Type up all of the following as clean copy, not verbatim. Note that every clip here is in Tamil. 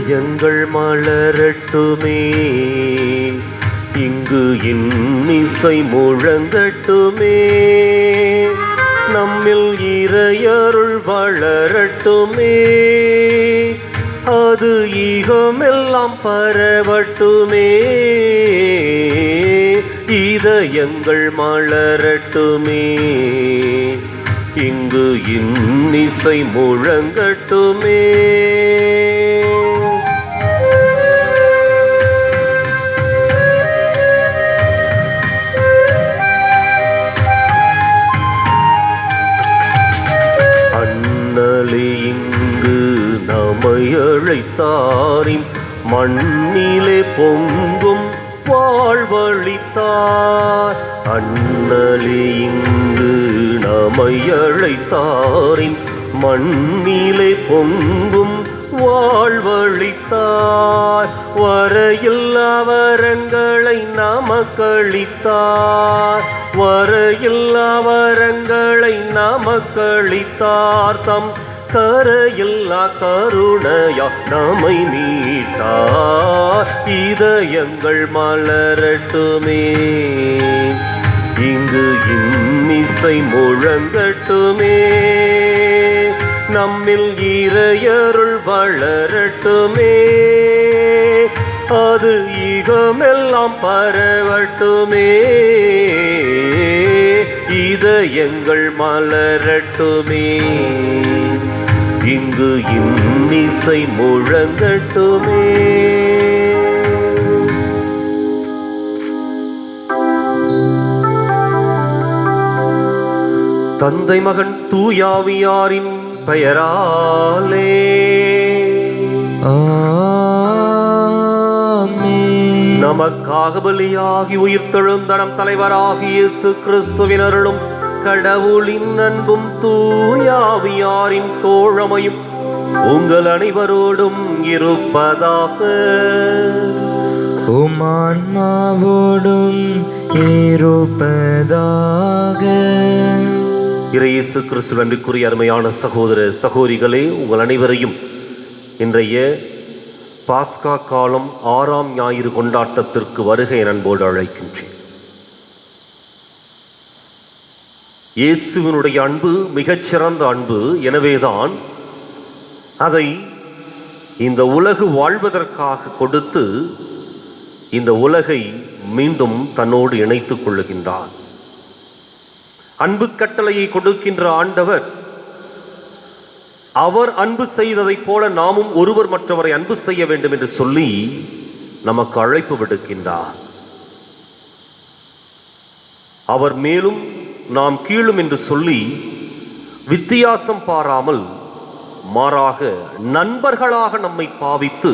இதயங்கள் மலரட்டுமே, இங்கு இன்னிசை முழங்கட்டுமே, நம்மில் இறையருள் வளரட்டுமே, அது ஈகமெல்லாம் பரவட்டுமே. இதயங்கள் மலரட்டுமே, இங்கு இன்னிசை முழங்கட்டுமே. அண்ணலே இங்கு நம்மை அழைத்தாரின் மண்ணிலே பொங்கும் வாழ்வழித்தார். அண்ணலே இங்கு நம்மை அழைத்தாரின் மண்ணிலே பொங்கும் வாழ்வழித்தார். வரையில்லா வரங்களை நமக்களித்தார், வரையில்லா வரங்களை நமக்களித்தார். தம் கரையில்லா கருணையா நம்மை மீட்டார். இதயங்கள் மலரட்டுமே, இங்கு இன்னிசை முழங்கட்டுமே, நம்மில் இறையருள் வளரட்டுமே, அது ஈகமெல்லாம் பரவட்டுமே. இதயங்கள் மலரட்டுமே, இங்கு இன்னிசை முழங்கட்டுமே. தந்தை மகன் தூயாவியாரின் பெயராலே ஆமென். நமக்காக பலியாகி உயிர்த்தெழுந்த நம் தலைவராகிய இயேசு கிறிஸ்துவின் அருளும் கடவுளின் அன்பும் தூயாவியாரின் தோழமையும் உங்கள் அனைவரோடும் இருப்பதாக. உம் ஆன்மாவோடும் இருப்பதாக. இயேசு கிறிஸ்து அன்பிற்குரிய அருமையான சகோதர சகோதரிகளே, உங்கள் அனைவரையும் இன்றைய பாஸ்கா காலம் 6ஆம் ஞாயிறு கொண்டாட்டத்திற்கு வருகை அன்போடு அழைக்கின்றேன். இயேசுவினுடைய அன்பு மிகச்சிறந்த அன்பு. எனவேதான் அதை இந்த உலகு வாழ்வதற்காக கொடுத்து இந்த உலகை மீண்டும் தன்னோடு இணைத்துக் கொள்ளுகின்றார். அன்பு கட்டளையை கொடுக்கின்ற ஆண்டவர், அவர் அன்பு செய்ததைப் போல நாமும் ஒருவர் மற்றவரை அன்பு செய்ய வேண்டும் என்று சொல்லி நமக்கு அழைப்பு விடுக்கின்றார். அவர் மேலும் நாம் கீழும் என்று சொல்லி வித்தியாசம் பாராமல் மாறாக நண்பர்களாக நம்மை பாவித்து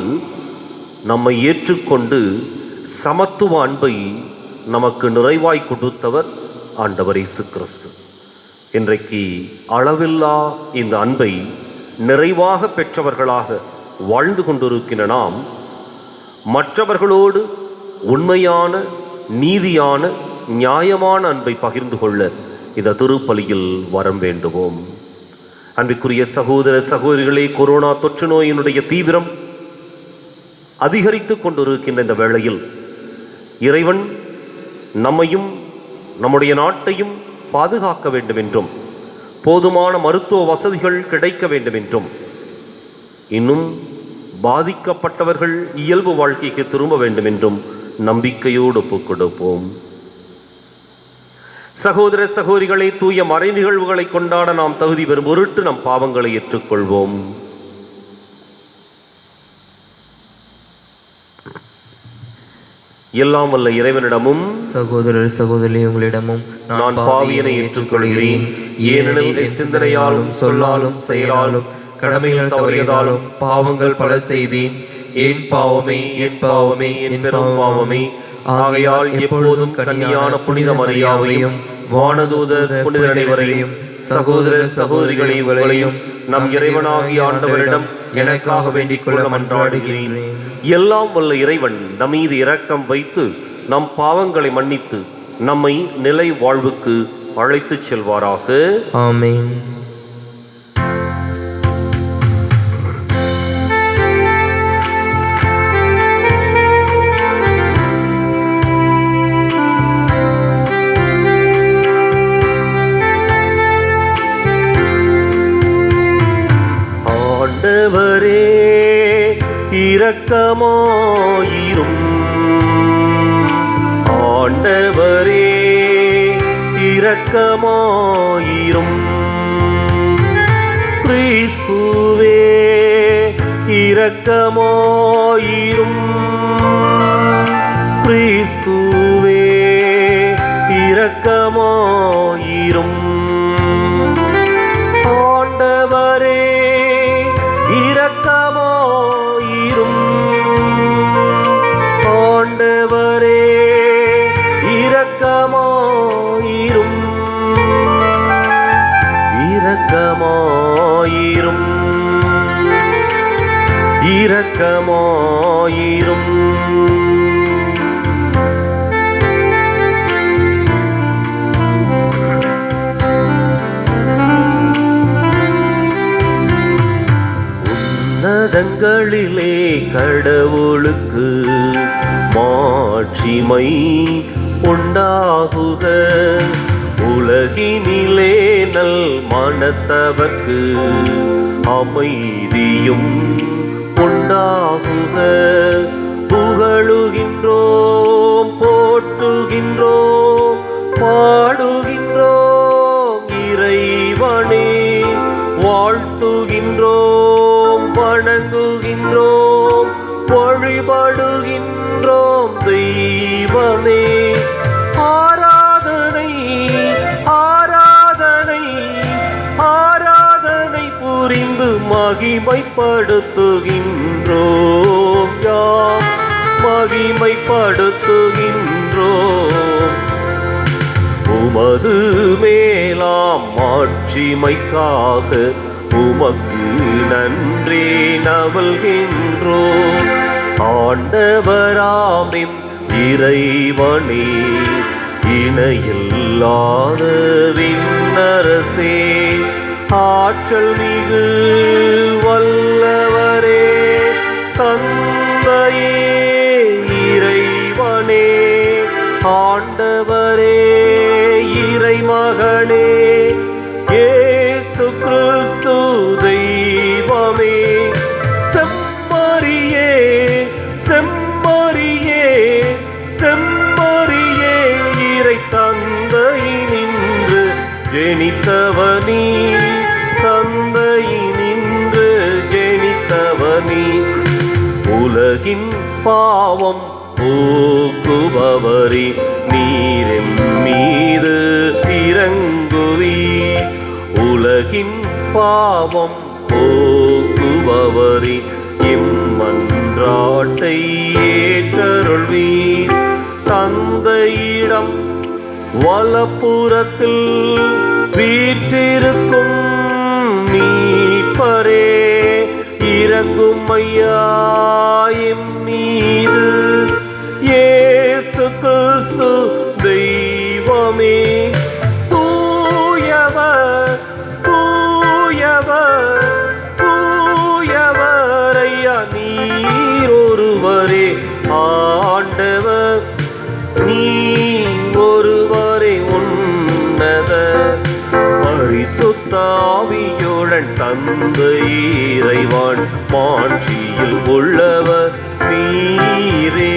நம்மை ஏற்றுக்கொண்டு சமத்துவ அன்பை நமக்கு நிறைவாய் கொடுத்தவர் ஆண்டவர் இயேசு கிறிஸ்து. இன்றைக்கு அளவில்லா இந்த அன்பை நிறைவாக பெற்றவர்களாக வாழ்ந்து கொண்டிருக்கின்ற நாம் மற்றவர்களோடு உண்மையான, நீதியான, நியாயமான அன்பை பகிர்ந்து கொள்ள இந்த திருப்பலியில் வரம் வேண்டுவோம். அன்பிற்குரிய சகோதர சகோதரிகளே, கொரோனா தொற்று நோயினுடைய தீவிரம் அதிகரித்து கொண்டிருக்கின்ற இந்த வேளையில் இறைவன் நம்மையும் நம்முடைய நாட்டையும் பாதுகாக்க வேண்டும் என்றும், போதுமான மருத்துவ வசதிகள் கிடைக்க வேண்டும் என்றும், இன்னும் பாதிக்கப்பட்டவர்கள் இயல்பு வாழ்க்கைக்கு திரும்ப வேண்டும் என்றும் நம்பிக்கையோடு ஒப்புக் கொடுப்போம். சகோதர சகோதரிகளை, தூய மறை நிகழ்வுகளை கொண்டாட நாம் தகுதி பெறும் பொருட்டு நம் பாவங்களை ஏற்றுக்கொள்வோம். எல்லாம் வல்ல இறைவனிடமும் சகோதரர் சகோதரி உங்களிடமும் நான் பாவியனை ஏற்றுக்கொள்கிறேன். ஏனெனில் சிந்தனையாலும் சொல்லாலும் செயலாலும் கடமைகள் தவறியதாலும் பாவங்கள் பல செய்தேன். என் பாவமே, என் பாவமே, என் பெரும் பாவமே. ஆகையால் எப்பொழுதும் கன்னியான புனித மரியாவையும் வானதூதர் புனித அனைவரையும் சகோதர சகோதரிகளை உங்களையும் நம் இறைவனாகிய ஆண்டவரிடம் எனக்காக வேண்டிக் கொள்ள மன்றாடுகிறேன். எல்லாம் வல்ல இறைவன் நம் மீது இரக்கம் வைத்து நம் பாவங்களை மன்னித்து நம்மை நிலை வாழ்வுக்கு அழைத்துச் செல்வாராக. இரக்கமாயிரும். ஆண்டவரே இரக்கமாயிரும். கிறிஸ்துவே இரக்கமாயிரும். கிறிஸ்துவே இரக்கமாயிரும். ஆண்டவரே இரக்கமாயிரும். ஆண்டவரே இரக்கமாயிரும். இரக்கமாயிரும். இரக்கமாயிரும். உன்னதங்களிலே கடவுளுக்கு மாட்சிமை உண்டாகுக. உலகினிலே நல் மனத்தவர்க்கு அமைதியும் உண்டாகுக. புகழுகின்றோம், போற்றுகின்றோம், பாடுகின்றோம் இறைவனே. வாழ்த்துகின்றோம், வணங்குகின்றோம், வழிபடுகின்றோம் தெய்வமே. ஆராதனை ஆராதனை ஆராதனை புரிந்து மகிமைப்படுத்துகின்றோம். யாம் மகிமைப்படுத்துகின்றோம். உமது மேலாம் மாட்சிமைக்காக உமக்கு நன்றி நவல்கின்றோம். ஆண்டவராமின் இறைவனே, இணையில்லாத விண்ணரசே, ஆற்றல் மிகு வல்லவரே, தந்தையே இறைவனே, ஆண்டவரே இறைமகனே, இயேசு கிறிஸ்து தெய்வமே. செம்மறியே செம்மறியே செம்மறியே, இறை தந்தை நின்று ஜெனித்தவனி, தந்தை நின்று ஜெனித்தவனி. உலகின் பாவம் போக்குபவரே, நீரெம் மீது இறங்குவீர். உலகின் பாவம் போக்குபவரே, இம்மன்றாட்டை ஏற்றருள்வீர். தந்தையிடம் வலப்புறத்தில் வீற்றிருக்கும் மீட்பரே, இறங்கும் ஐயா எம் மீது. இயேசு கிறிஸ்து தெய்வமே, தூயவர் தூயவர் தூயவர் ஐயா நீர் ஒருவரே. ஆண்டவர் நீர் ஒருவரே உன்னத. பரிசுத்த ஆவியுடன் தந்தை இறைவன் மாட்சியில் உள்ளவர் நீரே.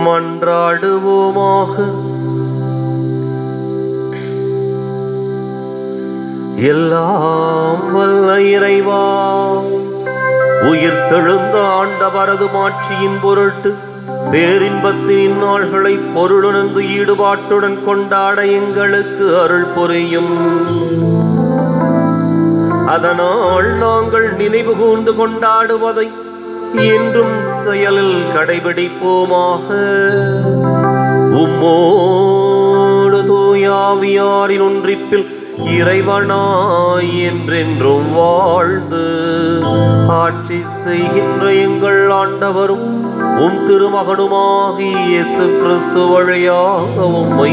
மன்றாடுவோமாக. எல்லாம் வல்ல இறைவா, உயிர்த்தெழுந்த ஆண்டவரது மாட்சியின் பொருட்டு பேரின்பத்தின் நாள்களை பொருளுணர்ந்து ஈடுபாட்டுடன் கொண்டாட எங்களுக்கு அருள் புரியும். அதனால் நாங்கள் நினைவு கூர்ந்து கொண்டாடுவதை என்றும் செயலில் கடைபிடிப்போமாக. உம்மோடு தூயாவியாரின் ஒன்றிப்பில் இறைவனாய் என்றென்றும் வாழ்ந்து ஆட்சி செய்கின்ற எங்கள் ஆண்டவரும் உம் திருமகனுமாகி இயேசு கிறிஸ்து வழியாக உம்மை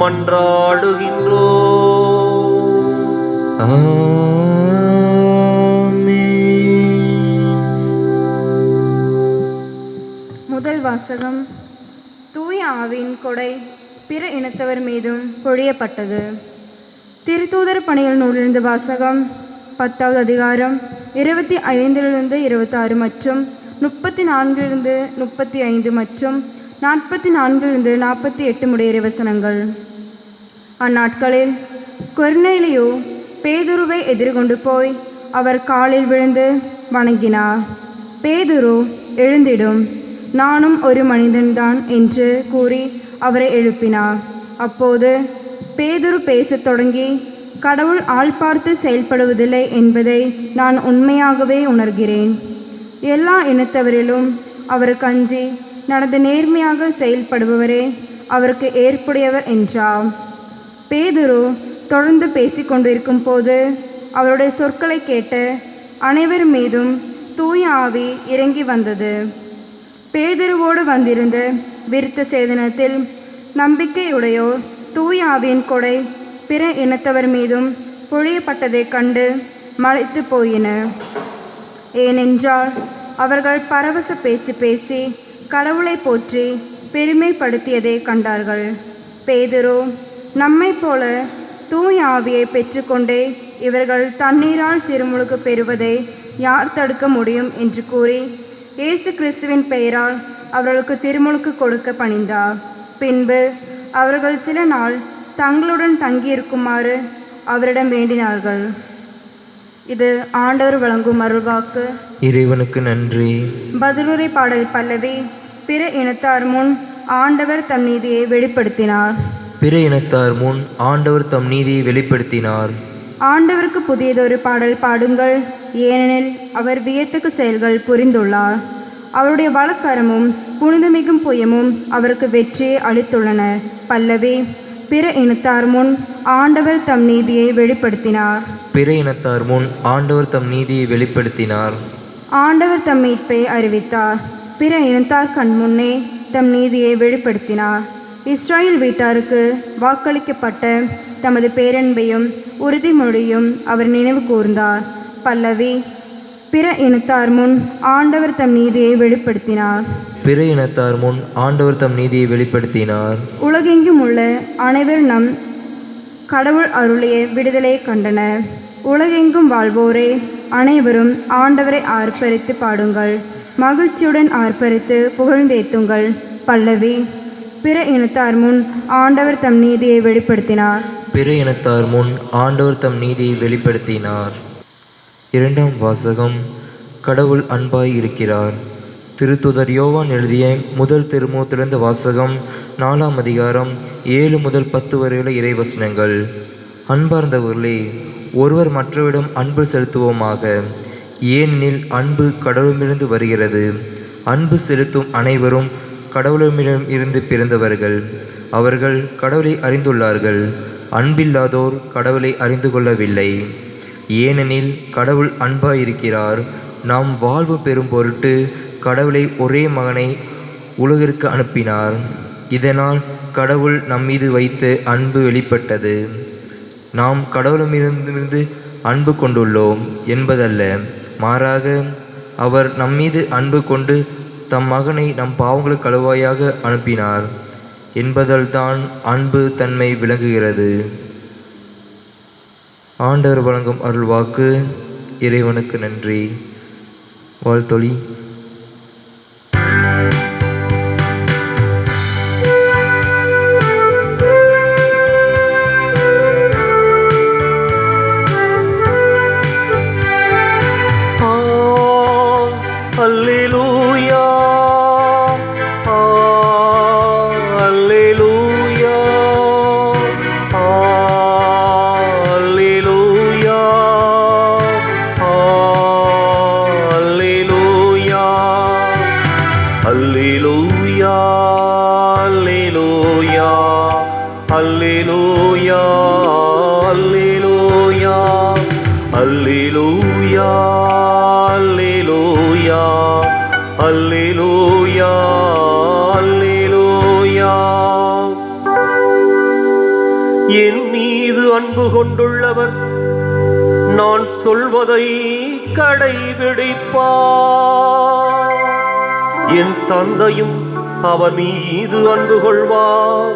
மன்றாடுகின்றோம். ஆமென். முதல் வாசகம். தூய ஆவியின் கொடை பிற இனத்தவர் மீதும் பொழியப்பட்டது. திருத்தூதர் பணிகள் நூலிலிருந்து வாசகம். 10வது அதிகாரம் 25 26 மற்றும் 34 35 மற்றும் 44 48 முடிய வசனங்கள். அந்நாட்களில் கொர்நேலியு பேதுருவை எதிர்கொண்டு போய் அவர் காலில் விழுந்து வணங்கினார். பேதுரு, எழுந்திடும், நானும் ஒரு மனிதன்தான் என்று கூறி அவரை எழுப்பினார். அப்போது பேதுரு பேசத் தொடங்கி, கடவுள் ஆள் பார்த்து செயல்படுவதில்லை என்பதை நான் உண்மையாகவே உணர்கிறேன். எல்லா இனத்தவரிலும் அவருக்கு அஞ்சி நடந்து நேர்மையாக செயல்படுபவரே அவருக்கு ஏற்புடையவர் என்றார். பேதுரு தொடர்ந்து பேசிக்கொண்டிருக்கும் போது அவருடைய சொற்களை கேட்டு அனைவர் மீதும் தூய ஆவி இறங்கி வந்தது. பேதுருவோடு வந்திருந்த விருத்த சேதனத்தில் நம்பிக்கையுடையோர் தூய ஆவியின் கொடை பிற இனத்தவர் மீதும் பொழியப்பட்டதைக் கண்டு மலைத்து போயினர். ஏனென்றால் அவர்கள் பரவச பேச்சு பேசி கடவுளை போற்றி பெருமைப்படுத்தியதை கண்டார்கள். பேதுரு, நம்மை போல தூய ஆவியை பெற்றுக்கொண்டே இவர்கள் தண்ணீரால் திருமுழுக்கு பெறுவதை யார் தடுக்க முடியும் என்று கூறி இயேசு கிறிஸ்துவின் பெயரால் அவர்களுக்கு திருமுழுக்கு கொடுக்க பணிந்தார். பின்பு அவர்கள் சில நாள் தங்களுடன் தங்கியிருக்குமாறு அவரிடம் வேண்டினார்கள். இது ஆண்டவர் வழங்கும் அருள்வாக்கு. இறைவனுக்கு நன்றி. பதிலுரை பாடல் பல்லவி. பிற இனத்தார் முன் ஆண்டவர் தம் நீதியை வெளிப்படுத்தினார். பிற இனத்தார் முன் ஆண்டவர் தம் நீதியை வெளிப்படுத்தினார். ஆண்டவருக்கு புதியதொரு பாடல் பாடுங்கள், ஏனெனில் அவர் வியத்தகு செயல்கள் புரிந்துள்ளார். அவருடைய வலக்கரமும் புனிதமிகும் புயமும் அவருக்கு வெற்றியை அளித்துள்ளன. பல்லவி. பிற இனத்தார் முன் ஆண்டவர் தம் நீதியை வெளிப்படுத்தினார். பிற இனத்தார் முன் ஆண்டவர் தம் நீதியை வெளிப்படுத்தினார். ஆண்டவர் தம் மீட்பை அறிவித்தார். பிற இனத்தார் கண் முன்னே தம் நீதியை வெளிப்படுத்தினார். இஸ்ராயேல் வீட்டாருக்கு வாக்களிக்கப்பட்ட தமது பேரன்பையும் உறுதிமொழியும் அவர் நினைவு கூர்ந்தார். பல்லவி. பிற இனத்தார் முன் ஆண்டவர் தம் நீதியை வெளிப்படுத்தினார். பிற இனத்தார் முன் ஆண்டவர் தம் நீதியை வெளிப்படுத்தினார். உலகெங்கும் உள்ள அனைவர் நம் கடவுள் அருளிய விடுதலையை கண்டனர். உலகெங்கும் வாழ்வோரே அனைவரும் ஆண்டவரை ஆர்ப்பரித்து பாடுங்கள், மகிழ்ச்சியுடன் ஆர்ப்பரித்து புகழ்ந்தேத்துங்கள். பல்லவி. பிற இனத்தார் முன் ஆண்டவர் தம் நீதியை வெளிப்படுத்தினார். பிற இனத்தார் முன் ஆண்டவர் தம் நீதியை வெளிப்படுத்தினார். இரண்டாம் வாசகம். கடவுள் அன்பாய் இருக்கிறார். திருத்துதர் யோவான் எழுதிய முதல் திருமுகத்திலிருந்து வாசகம். 4ஆம் அதிகாரம் 7 முதல் 10 வரையுள்ள இறைவசனங்கள். அன்பார்ந்தவர்களே, ஒருவர் மற்றவரிடம் அன்பு செலுத்துவோமாக, ஏனெனில் அன்பு கடவுளிடமிருந்து வருகிறது. அன்பு செலுத்தும் அனைவரும் கடவுளிடம் இருந்து பிறந்தவர்கள். அவர்கள் கடவுளை அறிந்துள்ளார்கள். அன்பில்லாதோர் கடவுளை அறிந்து கொள்ளவில்லை. ஏனெனில் கடவுள் அன்பாயிருக்கிறார். நாம் வாழ்வு பெறும் பொருட்டு கடவுளை ஒரே மகனை உலகிற்கு அனுப்பினார். இதனால் கடவுள் நம்மீது வைத்த அன்பு வெளிப்பட்டது. நாம் கடவுளிடமிருந்து அன்பு கொண்டுள்ளோம் என்பதல்ல, மாறாக அவர் நம்மீது அன்பு கொண்டு தம் மகனை நம் பாவங்களுக்கு கழுவாயாக அனுப்பினார் என்பதால்தான் அன்பு தன்மை விளங்குகிறது. ஆண்டவர் வழங்கும் அருள்வாக்கு. இறைவனுக்கு நன்றி. வாழ்த்தொலி. அல்லேலூயா, அல்லேலூயா, அல்லேலூயா, அல்லேலூயா, அல்லேலூயா, அல்லேலூயா, அல்லேலூயா, அல்லேலூயா, அல்லேலூயா, அல்லேலூயா, அல்லேலூயா. என் மீது அன்பு கொண்டுள்ளவர் நான் சொல்வதை கடைபிடிப்பார். என் தந்தையும் அவர் மீது அன்பு கொள்வார்.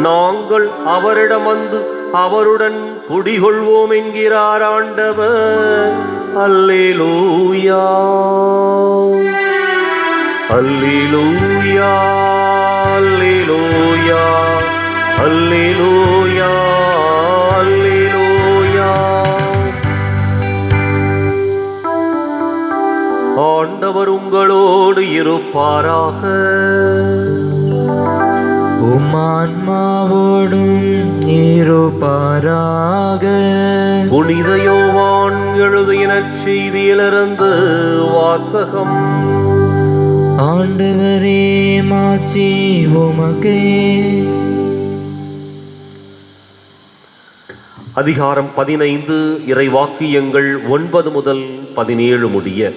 நாங்கள் அவரிடம் வந்து அவருடன் குடிகொள்வோம் என்கிறார் ஆண்டவர். அல்லேலூயா, அல்லேலூயா, அல்லேலூயா, அல்லேலூயா, அல்லேலூயா. ஆண்டவர் உங்களோடு இருப்பாராக. உம்மான்மாவோடும் இருப்பாராக. புனித யோவான் எழுதிய நற்செய்தியிலிருந்து வாசகம். ஆண்டவரே, மாட்சி உமக்கே. அதிகாரம் 15, இறைவாக்கியங்கள் 9 முதல் 17 முடிய.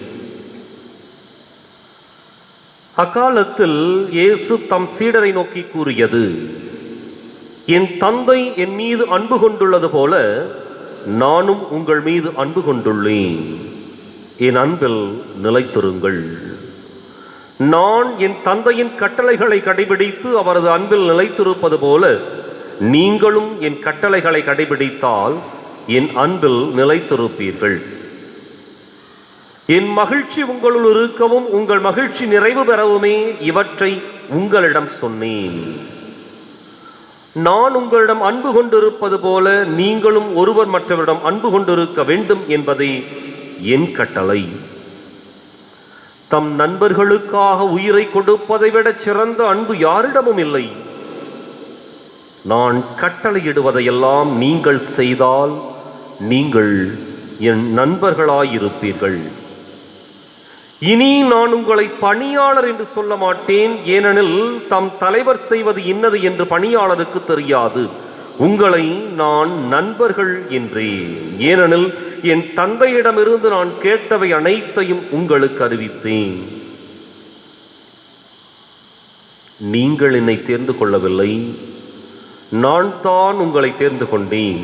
அக்காலத்தில் இயேசு தம் சீடரை நோக்கி கூறியது: என் தந்தை என் மீது அன்பு கொண்டுள்ளது போல நானும் உங்கள் மீது அன்பு கொண்டுள்ளேன். என் அன்பில் நிலைத்திருங்கள். நான் என் தந்தையின் கட்டளைகளை கடைபிடித்து அவரது அன்பில் நிலைத்திருப்பது போல நீங்களும் என் கட்டளைகளை கடைபிடித்தால் என் அன்பில் நிலைத்திருப்பீர்கள். என் மகிழ்ச்சி உங்களுள் இருக்கவும் உங்கள் மகிழ்ச்சி நிறைவு பெறவுமே இவற்றை உங்களிடம் சொன்னேன். நான் உங்களிடம் அன்பு கொண்டிருப்பது போல நீங்களும் ஒருவர் மற்றவரிடம் அன்பு கொண்டிருக்க வேண்டும் என்பதே என் கட்டளை. தம் நண்பர்களுக்காக உயிரை கொடுப்பதை விட சிறந்த அன்பு யாரிடமும் இல்லை. நான் கட்டளையிடுவதையெல்லாம் நீங்கள் செய்தால் நீங்கள் என் நண்பர்களாயிருப்பீர்கள். இனி நான் உங்களை பணியாளர் என்று சொல்ல மாட்டேன், ஏனெனில் தம் தலைவர் செய்வது இன்னது என்று பணியாளருக்கு தெரியாது. உங்களை நான் நண்பர்கள் என்றேன், ஏனெனில் என் தந்தையிடமிருந்து நான் கேட்டவை அனைத்தையும் உங்களுக்கு அறிவித்தேன். நீங்கள் என்னை தேர்ந்து கொள்ளவில்லை, நான் தான் உங்களை தேர்ந்து கொண்டேன்.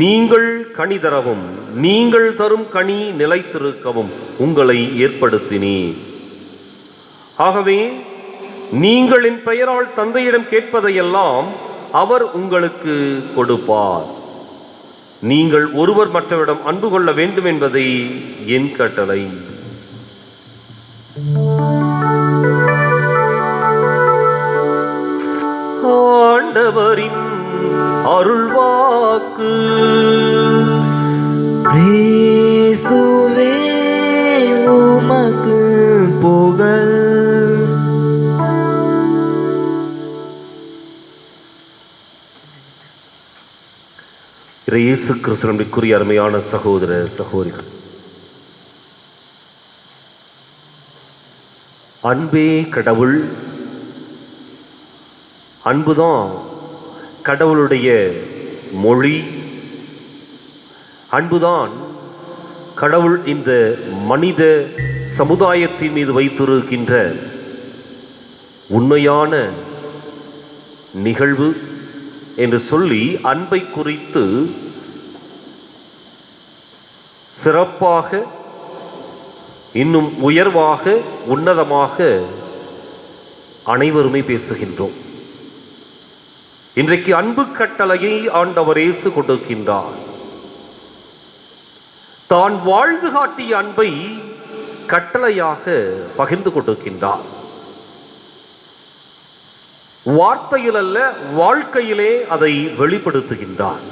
நீங்கள் கனி தரவும் நீங்கள் தரும் கனி நிலைத்திருக்கவும் உங்களை ஏற்படுத்தினேன். ஆகவே நீங்கள் என் பெயரால் தந்தையிடம் கேட்பதையெல்லாம் அவர் உங்களுக்கு கொடுப்பார். நீங்கள் ஒருவர் மற்றவரிடம் அன்பு கொள்ள வேண்டும் என்பதை என் கட்டளை. ஆண்டவரின் அருள்வாக்கு. கிறிஸ்துவே உமக்கு புகழ். இயேசு கிறிஸ்துவிற்குரிய அருமையான சகோதர சகோதரிகள், அன்பே கடவுள். அன்புதான் கடவுளுடைய மொழி. அன்புதான் கடவுள் இந்த மனித சமுதாயத்தின் மீது வைத்திருக்கின்ற உண்மையான நிகழ்வு என்று சொல்லி அன்பை குறித்து சிறப்பாக, இன்னும் உயர்வாக, உன்னதமாக அனைவருமே பேசுகின்றோம். இன்றைக்கு அன்பு கட்டளையை ஆண்டவர் இயேசு கொடுக்கின்றார். தான் வாழ்ந்து காட்டிய அன்பை கட்டளையாக பகிர்ந்து கொடுக்கின்றார். வார்த்தையில் அல்ல, வாழ்க்கையிலே அதை வெளிப்படுத்துகின்றார்.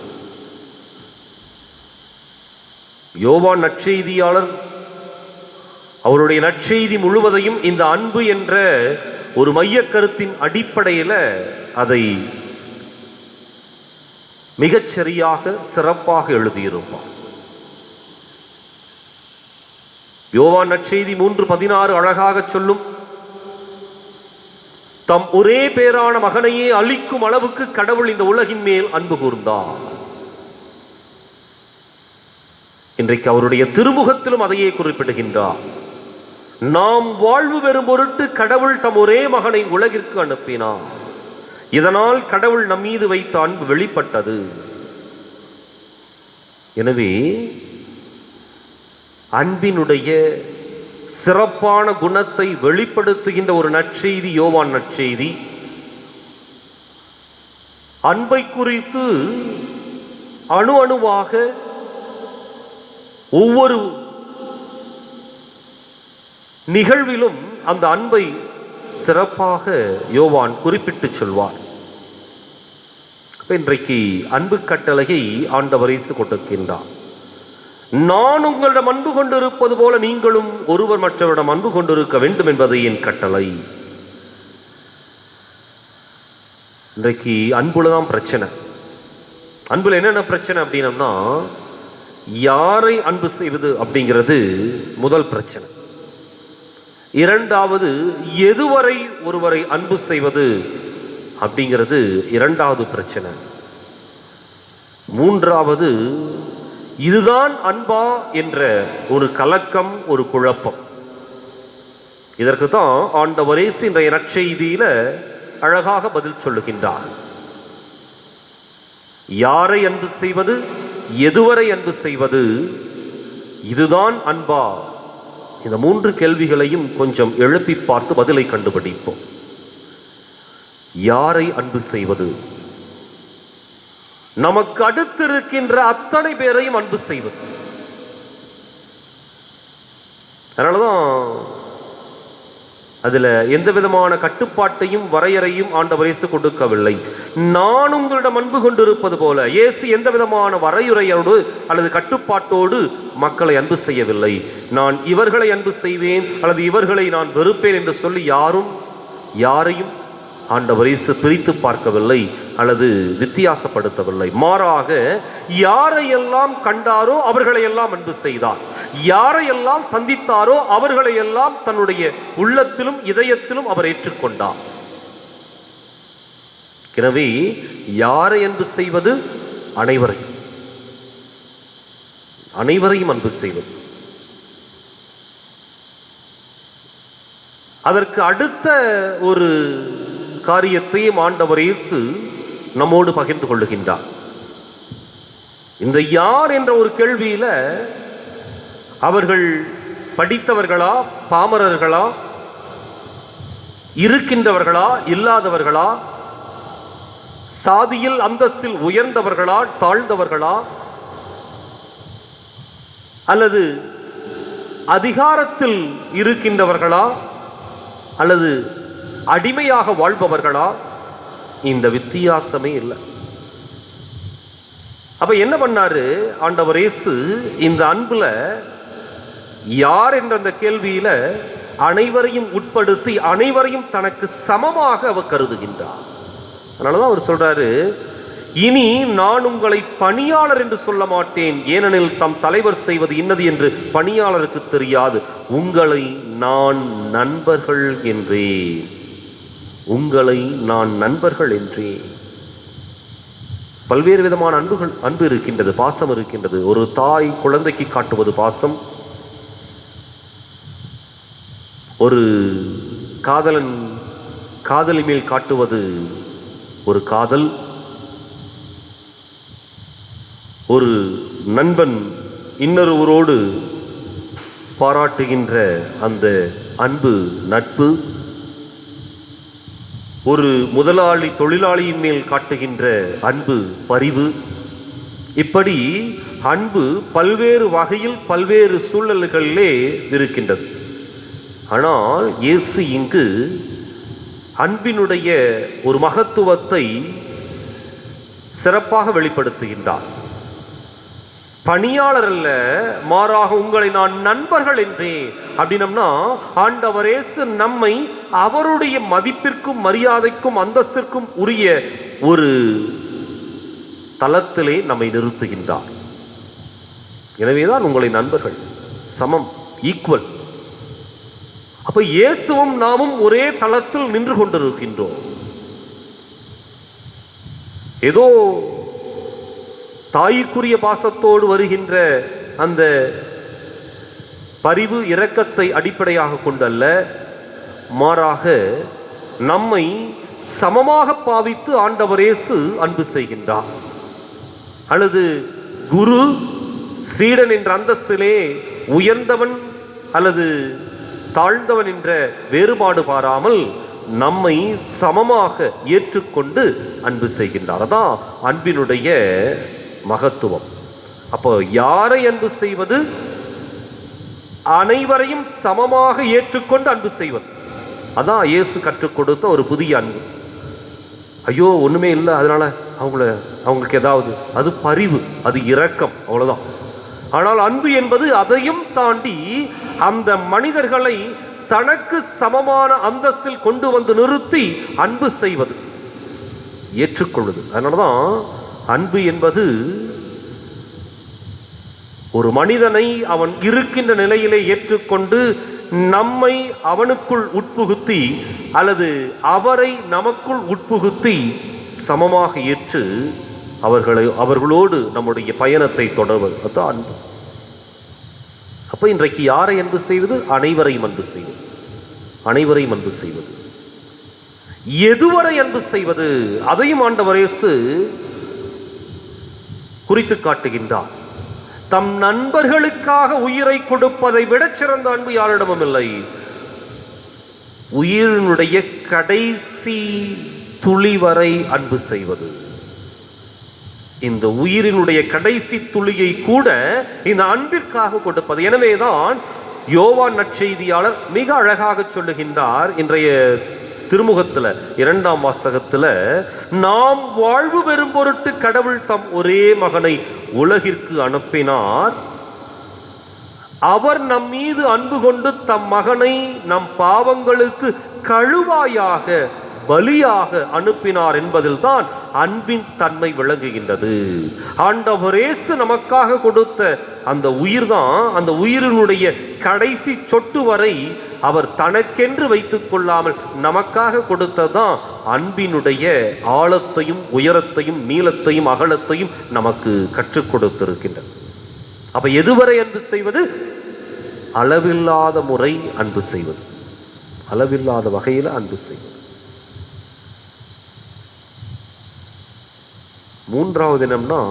யோவான் நற்செய்தியாளர் அவருடைய நற்செய்தி முழுவதையும் இந்த அன்பு என்ற ஒரு மைய கருத்தின் அடிப்படையில் அதை மிகச்சரியாக சிறப்பாக எழுதியிருப்பார். யோவான் நற்செய்தி 3:16 அழகாக சொல்லும், தம் ஒரே பேரான மகனையே அளிக்கும் அளவுக்கு கடவுள் இந்த உலகின் மேல் அன்பு கூர்ந்தார். இன்றைக்கு அவருடைய திருமுகத்திலும் அதையே குறிப்பிடுகின்றார். நாம் வாழ்வு பெறும் பொருட்டு கடவுள் தம் ஒரே மகனை உலகிற்கு அனுப்பினார். இதனால் கடவுள் நம் மீது வைத்த அன்பு வெளிப்பட்டது. எனவே அன்பினுடைய சிறப்பான குணத்தை வெளிப்படுத்துகின்ற ஒரு நற்செய்தி யோவான் நற்செய்தி. அன்பை குறித்து அணு அணுவாக ஒவ்வொரு நிகழ்விலும் அந்த அன்பை சிறப்பாக யோவான் குறிப்பிட்டு சொல்வார். இன்றைக்கு அன்பு கட்டளையை ஆண்டவர் இயேசு கொடுக்கின்றார். நான் உங்களிடம் அன்பு கொண்டிருப்பது போல நீங்களும் ஒருவர் மற்றவரிடம் அன்பு கொண்டிருக்க வேண்டும் என்பது என் கட்டளை. இன்றைக்கு அன்புலதான் பிரச்சனை. அன்புல என்னென்ன பிரச்சனை அப்படின்னா, யாரை அன்பு செய்வது அப்படிங்கிறது முதல் பிரச்சனை. இரண்டாவது, எதுவரை ஒருவரை அன்பு செய்வது அப்படிங்கிறது இரண்டாவது பிரச்சனை. மூன்றாவது, இதுதான் அன்பா என்ற ஒரு கலக்கம், ஒரு குழப்பம். இதற்கு தான் ஆண்டவர் இயேசு இன்றைய நற்செய்தியில அழகாக பதில் சொல்லுகின்றார். யாரை அன்பு செய்வது, எதுவரை அன்பு செய்வது, இதுதான் அன்பா? இந்த மூன்று கேள்விகளையும் கொஞ்சம் எழுப்பி பார்த்து பதிலை கண்டுபிடிப்போம். யாரை அன்பு செய்வது? நமக்கு அடுத்திருக்கின்ற அத்தனை பேரையும் அன்பு செய்வது. அதனாலதான் அதுல எந்த விதமான கட்டுப்பாட்டையும் வரையறையும் ஆண்டவர் இயேசு கொடுக்கவில்லை. நான் உங்களிடம் அன்பு கொண்டிருப்பது போல. இயேசு எந்த விதமான வரையுறையோடு அல்லது கட்டுப்பாட்டோடு மக்களை அன்பு செய்யவில்லை. நான் இவர்களை அன்பு செய்வேன் அல்லது இவர்களை நான் வெறுப்பேன் என்று சொல்லி யாரையும் ஆண்டவர் இயேசு பிரித்து பார்க்கவில்லை அல்லது வித்தியாசப்படுத்தவில்லை. மாறாக யாரையெல்லாம் கண்டாரோ அவர்களை எல்லாம் அன்பு செய்தார். யாரையெல்லாம் சந்தித்தாரோ அவர்களை எல்லாம் தன்னுடைய உள்ளத்திலும் இதயத்திலும் அவர் ஏற்றுக்கொண்டார். எனவே யாரை அன்பு செய்வது? அனைவரையும் அன்பு செய்வது. அதற்கு அடுத்த ஒரு காரியத்தையும் ஆண்டவர் இயேசு நம்மோடு பகிர்ந்து கொள்ளுகின்றார். இந்த யார் என்ற ஒரு கேள்வியில அவர்கள் படித்தவர்களா, பாமரர்களா, இருக்கின்றவர்களா, இல்லாதவர்களா, சாதியில் அந்தஸ்தில் உயர்ந்தவர்களா, தாழ்ந்தவர்களா, அல்லது அதிகாரத்தில் இருக்கின்றவர்களா அல்லது அடிமையாக வாழ்பவர்களா, இந்த வித்தியாசமே இல்லை. அப்ப என்ன பண்ணாரு ஆண்டவர் இயேசு? இந்த அன்புல யார் என்ற அந்த கேள்வியில அனைவரையும் உட்படுத்தி அனைவரையும் தனக்கு சமமாக அவர் கருதுகின்றார். அதனாலதான் அவர் சொல்றாரு, இனி நான் உங்களை பணியாளர் என்று சொல்ல மாட்டேன், ஏனெனில் தம் தலைவர் செய்வது இன்னது என்று பணியாளருக்கு தெரியாது. உங்களை நான் நண்பர்கள் என்றேன். உங்களை நான் நண்பர்கள் என்றேன். பல்வேறு விதமான அன்பு இருக்கின்றது, பாசம் இருக்கின்றது. ஒரு தாய் குழந்தைக்கு காட்டுவது பாசம், ஒரு காதலன் காதலி மேல் காட்டுவது ஒரு காதல், ஒரு நண்பன் இன்னொருவரோடு பாராட்டுகின்ற அந்த அன்பு நட்பு, ஒரு முதலாளி தொழிலாளியின் மேல் காட்டுகின்ற அன்பு பரிவு. இப்படி அன்பு பல்வேறு வகையில் பல்வேறு சூழல்களிலே இருக்கின்றது. ஆனால் இயேசு இங்கு அன்பினுடைய ஒரு மகத்துவத்தை சிறப்பாக வெளிப்படுத்துகின்றார். பணியாளர் அல்ல, மாறாக உங்களை நான் நண்பர்கள் என்றேன். அப்படின்னம்னா ஆண்டவர் இயேசு நம்மை அவருடைய மதிப்பிற்கும் மரியாதைக்கும் அந்தஸ்திற்கும் உரிய ஒரு தளத்திலே நம்மை நிறுத்துகின்றார். எனவேதான் உங்களை நண்பர்கள், சமம், ஈக்குவல். அப்ப இயேசுவும் நாமும் ஒரே தளத்தில் நின்று கொண்டிருக்கின்றோம். ஏதோ தாய்க்குரிய பாசத்தோடு வருகின்ற அந்த பரிவு இரக்கத்தை அடிப்படையாக கொண்டல்ல, மாறாக நம்மை சமமாக பாவித்து ஆண்டவர் இயேசு அன்பு செய்கின்றார். அல்லது குரு சீடன் என்ற அந்தஸ்திலே உயர்ந்தவன் அல்லது தாழ்ந்தவன் என்ற வேறுபாடு பாராமல் நம்மை சமமாக ஏற்றுக்கொண்டு அன்பு செய்கின்றார். அதான் அன்பினுடைய மகத்துவம். அப்போ யாரை அன்பு செய்வது? அனைவரையும் சமமாக ஏற்றுக்கொண்டு அன்பு செய்வது. அதான் இயேசு கற்றுக் கொடுத்த ஒரு புதிய அன்பு. ஐயோ ஒண்ணுமே இல்லை அதனால அவங்களுக்கு ஏதாவது, அது பரிவு, அது இரக்கம், அவ்வளவுதான். ஆனால் அன்பு என்பது அதையும் தாண்டி அந்த மனிதர்களை தனக்கு சமமான அந்தஸ்தில் கொண்டு வந்து நிறுத்தி அன்பு செய்வது, ஏற்றுக்கொள்வது. அதனாலதான் அன்பு என்பது ஒரு மனிதனை அவன் இருக்கின்ற நிலையிலே ஏற்றுக்கொண்டு நம்மை அவனுக்குள் உட்புகுத்தி அல்லது அவரை நமக்குள் உட்புகுத்தி சமமாக ஏற்று அவர்களோடு நம்முடைய பயணத்தை தொடர்வது. அதுதான் அன்பு. அப்ப இன்றைக்கு யாரை அன்பு செய்வது? அனைவரையும் அன்பு செய்வது. அனைவரையும் அன்பு செய்வது. எதுவரை அன்பு செய்வது? அதையும் ஆண்டவர் இயேசு குறித்து காட்டுகின்றார். தம் நண்பர்களுக்காக உயிரை கொடுப்பதை விட சிறந்த அன்பு யாரிடமும் இல்லை. உயிரினுடைய கடைசி துளி வரை அன்பு செய்வது. இந்த உயிரினுடைய கடைசி துளியை கூட இந்த அன்பிற்காக கொடுப்பது. எனவேதான் யோவான் நற்செய்தியாளர் மிக அழகாக சொல்லுகின்றார் இன்றைய திருமுகத்துல 2ஆம் வாசகத்துல, நாம் வாழ்வு பெறும் பொருட்டு கடவுள் தம் ஒரே மகனை உலகிற்கு அனுப்பினார். அவர் நம் மீது அன்பு கொண்டு தம் மகனை நம் பாவங்களுக்கு கழுவாயாக பலியாக அனுப்பினார் என்பதில் தான் அன்பின் தன்மை விளங்குகின்றது. ஆண்டவர் இயேசு நமக்காக கொடுத்த அந்த உயிர் தான், அந்த உயிரினுடைய கடைசி சொட்டு வரை அவர் தனக்கென்று வைத்துக் கொள்ளாமல் நமக்காக கொடுத்ததான் அன்பினுடைய ஆழத்தையும் உயரத்தையும் நீளத்தையும் அகலத்தையும் நமக்கு கற்றுக் கொடுத்திருக்கின்றது. அப்ப எதுவரை அன்பு செய்வது? அளவில்லாத முறை அன்பு செய்வது, அளவில்லாத வகையில் அன்பு செய்வது. மூன்றாவது என்னம்னா,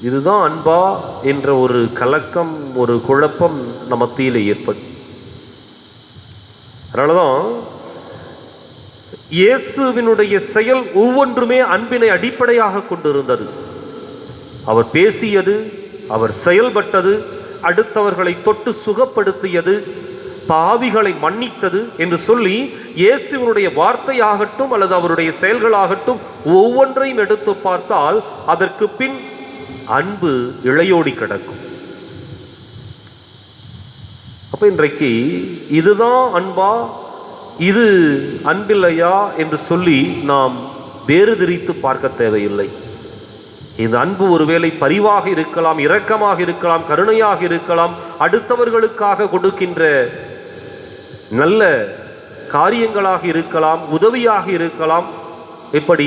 இதுதான் அன்பா என்ற ஒரு கலக்கம், ஒரு குழப்பம் நம்ம மத்தியில் ஏற்படும். அதனாலதான் இயேசுவினுடைய செயல் ஒவ்வொன்றுமே அன்பினை அடிப்படையாக கொண்டிருந்தது. அவர் பேசியது, அவர் செயல்பட்டது, அடுத்தவர்களை தொட்டு சுகப்படுத்தியது, பாவிகளை மன்னித்தது என்று சொல்லி இயேசுவினுடைய வார்த்தையாகட்டும் அல்லது அவருடைய செயல்களாகட்டும் ஒவ்வொன்றையும் எடுத்து பார்த்தால் அதற்கு பின் அன்பு இழையோடி கிடக்கும். அப்ப இன்றைக்கு இதுதான் அன்பா, இது அன்பில்லையா என்று சொல்லி நாம் வேறு திரித்து பார்க்க தேவையில்லை. இந்த அன்பு ஒருவேளை பரிவாக இருக்கலாம், இரக்கமாக இருக்கலாம், கருணையாக இருக்கலாம், அடுத்தவர்களுக்காக கொடுக்கின்ற நல்ல காரியங்களாக இருக்கலாம், உதவியாக இருக்கலாம், இப்படி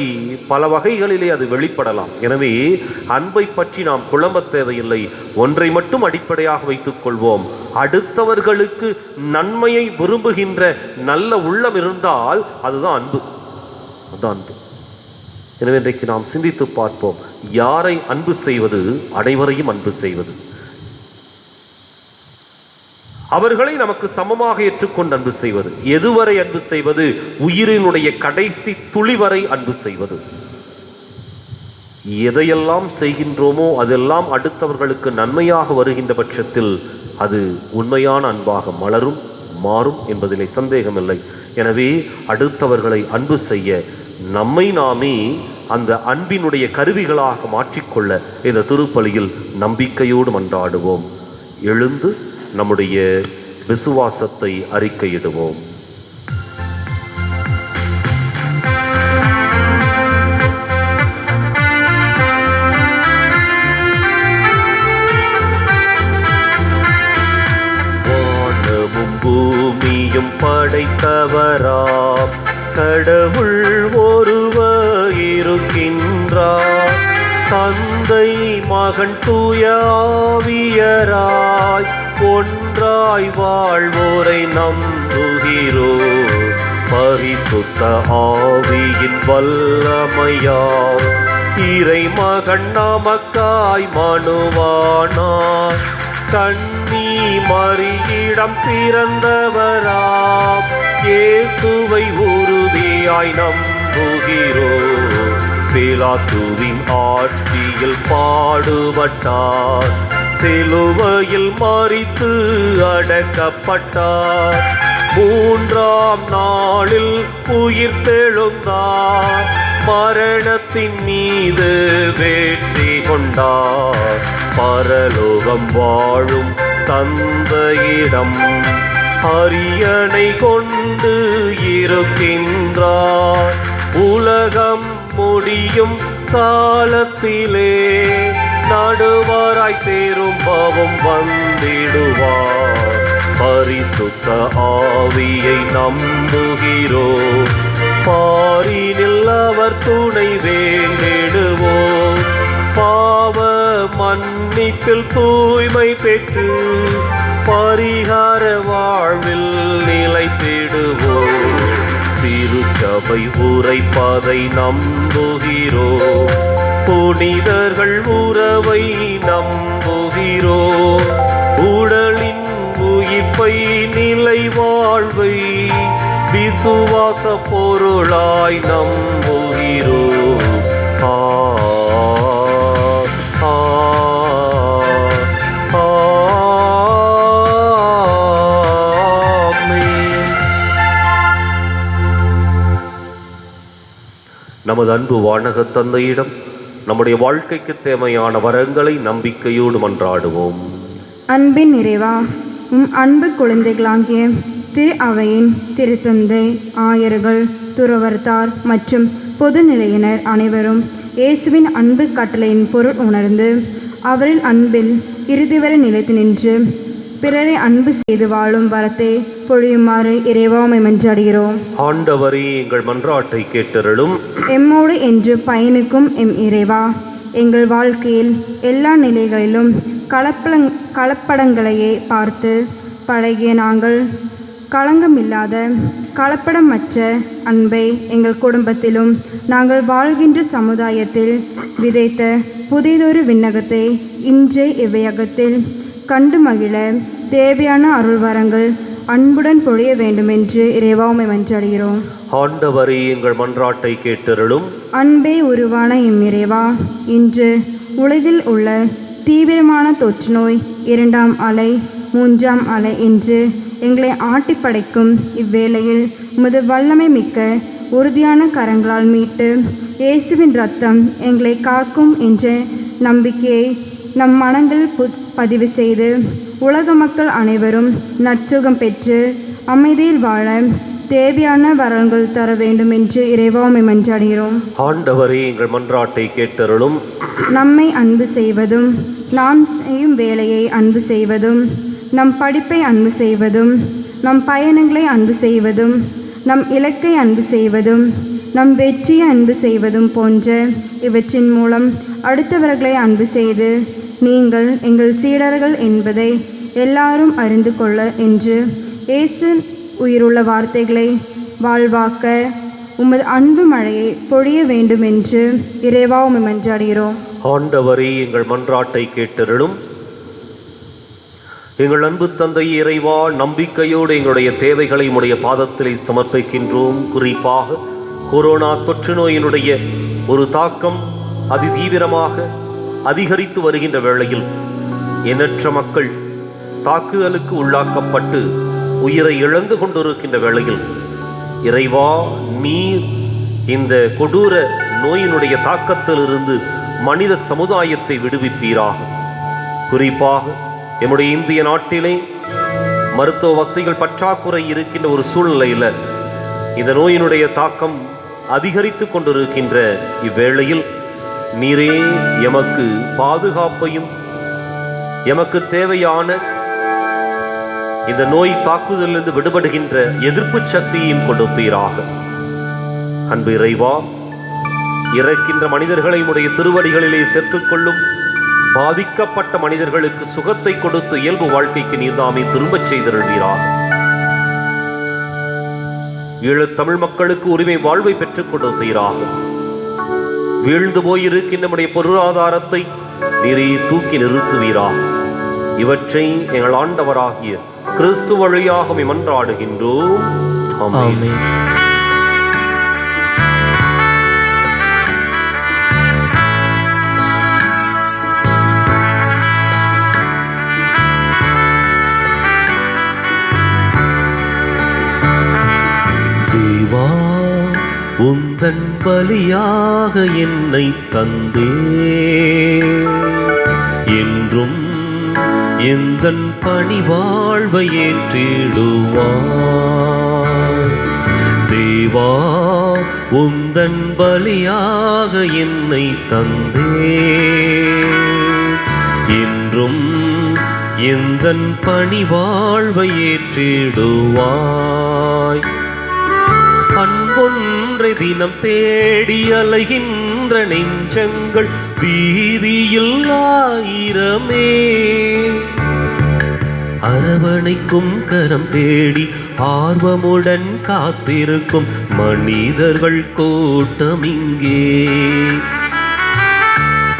பல வகைகளிலே அது வெளிப்படலாம். எனவே அன்பை பற்றி நாம் குழம்ப தேவையில்லை. ஒன்றை மட்டும் அடிப்படையாக வைத்துக் கொள்வோம். அடுத்தவர்களுக்கு நன்மையை விரும்புகின்ற நல்ல உள்ளம் இருந்தால் அதுதான் அன்பு, அதுதான் அன்பு. எனவே இன்றைக்கு நாம் சிந்தித்து பார்ப்போம். யாரை அன்பு செய்வது? அனைவரையும் அன்பு செய்வது. அவர்களை நமக்கு சமமாக ஏற்றுக்கொண்டு அன்பு செய்வது. எதுவரை அன்பு செய்வது? உயிரினுடைய கடைசி துளி வரை அன்பு செய்வது. எதையெல்லாம் செய்கின்றோமோ அதெல்லாம் அடுத்தவர்களுக்கு நன்மையாக வருகின்ற பட்சத்தில் அது உண்மையான அன்பாக மலரும், மாறும் என்பதிலே சந்தேகமில்லை. எனவே அடுத்தவர்களை அன்பு செய்ய நம்மை நாமே அந்த அன்பினுடைய கருவிகளாக மாற்றிக்கொள்ள இந்த திருப்பலியில் நம்பிக்கையோடு மன்றாடுவோம். எழுந்து நம்முடைய விசுவாசத்தை அறிக்கையிடுவோம். வானமும் பூமியும் படைத்தவராம் கடவுள் ஒருவர் இருக்கின்றார். தந்தை மகன் தூய ஆவியராய் ஒன்றாய் வாழ்வோரை நம்புகிறோம். பரிசுத்த ஆவியின் வல்லமையால் இறை மகன் நமக்காய் மனுவானார். கன்னி மரியிடம் பிறந்தவராம் இயேசுவை உறுதியாய் நம்புகிறோம். பிலாத்துவின் ஆட்சியில் பாடுபட்டார், சிலுவையில் மரித்து அடக்கப்பட்டார், மூன்றாம் நாளில் உயிர் தெழுந்தார், மரணத்தின் மீது வெற்றி கொண்டார். பரலோகம் வாழும் தந்தையிடம் அரியணை கொண்டு இருக்கின்றார். உலகம் முடியும் காலத்திலே நடுவராய் திரும்பவும் வந்திடுவார். பரிசுத்த ஆவியை நம்புகிறோம், பாரினில் அவர் துணை வேண்டிடுவோம். பாவ மன்னிப்பில் தூய்மை பெற்று பரிகார வாழ்வில் நிலைத்திடுவோம். திருச்சபை உரைப்பதை நம்புகிறோம், புனிதர்கள் உறவை நம்புகிறோம். உடலின் உயிர்ப்பை நிலை வாழ்வை விசுவாச பொருளாய் நம்புகிறோம். நமது அன்பு வானக தந்தையிடம் நம்முடைய வாழ்க்கைக்கு தேவையான வரங்களை நம்பிக்கையோடு மன்றாடுவோம். அன்பின் நிறைவா, அன்பு குழந்தைகளாகிய திரு அவையின் திருத்தந்தை, ஆயர்கள், துறவர்த்தார் மற்றும் பொதுநிலையினர் அனைவரும் இயேசுவின் அன்பு கட்டளையின் பொருள் உணர்ந்து அவரின் அன்பில் இறுதிவரை நிலைத்து நின்று பிறரை அன்பு செய்து வாழும் வரத்தை பொழியுமாறு இறைவாமை மன்றாடுகிறோம். ஆண்டவரே, எங்கள் மன்றாட்டை கேட்டருளும். எம்மோடு என்று பயணிக்கும் எம் இறைவா, எங்கள் வாழ்க்கையில் எல்லா நிலைகளிலும் கலப்படங்களையே பார்த்து பழகிய நாங்கள் களங்கமில்லாத கலப்படமற்ற அன்பை எங்கள் குடும்பத்திலும் நாங்கள் வாழ்கின்ற சமுதாயத்தில் விதைத்த புதியதொரு விண்ணகத்தை இன்றே இவ்வையகத்தில் கண்டு மகிழ தேவையான அருள்வரங்கள் அன்புடன் பொழிய வேண்டுமென்று இறைவாமை மன்றாடுகிறோம். ஆண்டவரே, எங்கள் மன்றாட்டை கேட்டருளும். அன்பே உருவான எம் இறைவா, இன்று உலகில் உள்ள தீவிரமான தொற்று நோய், 2ஆம் அலை, 3ஆம் அலை என்று எங்களை ஆட்டிப்படைக்கும் இவ்வேளையில் உமது வல்லமை மிக்க உறுதியான கரங்களால் மீட்டு இயேசுவின் இரத்தம் எங்களை காக்கும் என்ற நம்பிக்கையை நம் மனங்களில் பதிவு செய்து உலக மக்கள் அனைவரும் நற்சுகம் பெற்று அமைதியில் வாழ தேவையான வரங்கள் தர வேண்டும் என்று இறைவாமை மன்றாடுகிறோம். ஆண்டவரே, எங்கள் மன்றாட்டை கேட்டருளும். நம்மை அன்பு செய்வதும், நாம் செய்யும் வேலையை அன்பு செய்வதும், நம் படிப்பை அன்பு செய்வதும், நம் பயணங்களை அன்பு செய்வதும், நம் இலக்கை அன்பு செய்வதும், நம் வெற்றியை அன்பு செய்வதும் போன்ற இவற்றின் மூலம் அடுத்தவர்களை அன்பு செய்து நீங்கள் எங்கள் சீடர்கள் என்பதை எல்லாரும் அறிந்து கொள்ள என்று இயேசு உயிருள்ள வார்த்தைகளை வாழ்வாக்க உமது அன்பு மழையை பொழிய வேண்டும் என்று இறைவா உம்மை மன்றாடுகிறோம். ஆண்டவரே, எங்கள் மன்றாட்டை கேட்டருளும். எங்கள் அன்பு தந்தை இறைவா, நம்பிக்கையோடு எங்களுடைய தேவைகளை உம்முடைய பாதத்திலே சமர்ப்பிக்கின்றோம். குறிப்பாக கொரோனா தொற்று நோயினுடைய ஒரு தாக்கம் அதிதீவிரமாக அதிகரித்து வருகின்ற வேளையில் எண்ணற்ற மக்கள் தாக்குதலுக்கு உள்ளாக்கப்பட்டு உயிரை இழந்து கொண்டிருக்கின்ற வேளையில் இறைவா, நீர் இந்த கொடூர நோயினுடைய தாக்கத்திலிருந்து மனித சமுதாயத்தை விடுவிப்பீராக. குறிப்பாக எம்முடைய இந்திய நாட்டிலே மருத்துவ வசதிகள் பற்றாக்குறை இருக்கின்ற ஒரு சூழ்நிலையில் இந்த நோயினுடைய தாக்கம் அதிகரித்து கொண்டிருக்கின்ற இவ்வேளையில் நீரே எமக்கு பாதுகாப்பையும் எமக்கு தேவையான இந்த நோய் தாக்குதலிலிருந்து விடுபடுகின்ற எதிர்ப்பு சக்தியையும் கொடுப்பீராக. அன்பு இறைவா, இறக்கின்ற மனிதர்களை உடைய திருவடிகளிலே சேர்த்துக்கொள்ளும். பாதிக்கப்பட்ட மனிதர்களுக்கு சுகத்தை கொடுத்து இயல்பு வாழ்க்கைக்கு நீர்தாமே திரும்பச் செய்தருள்வீராக. ஈழத்தமிழ் மக்களுக்கு உரிமை வாழ்வை பெற்றுக் கொடுப்பீராக. வீழ்ந்து போயிருக்கின்ற நம்முடைய பொருளாதாரத்தை நீரே தூக்கி நிறுத்துவீராக. இவற்றை எங்கள் ஆண்டவராகிய கிறிஸ்து வழியாக மன்றாடுகின்றோம். ஆமென். ஆமென். தேவா, உந்தன் பலியாக என்னை தந்தே, என்றும் எந்தன் பணிவாழ்வை ஏற்றிடுவார். தேவா, உந்தன் பலியாக என்னை தந்தே, என்றும் எந்தன் பணிவாழ்வை ஏற்றிடுவாய். அன்பொன்றை தினம் தேடி அலைகின்ற நெஞ்சங்கள் வீதியில் ஆயிரமே, அரவணைக்கும் கரம் தேடி ஆர்வமுடன் காத்திருக்கும் மனிதர்கள் கூட்டம் இங்கே.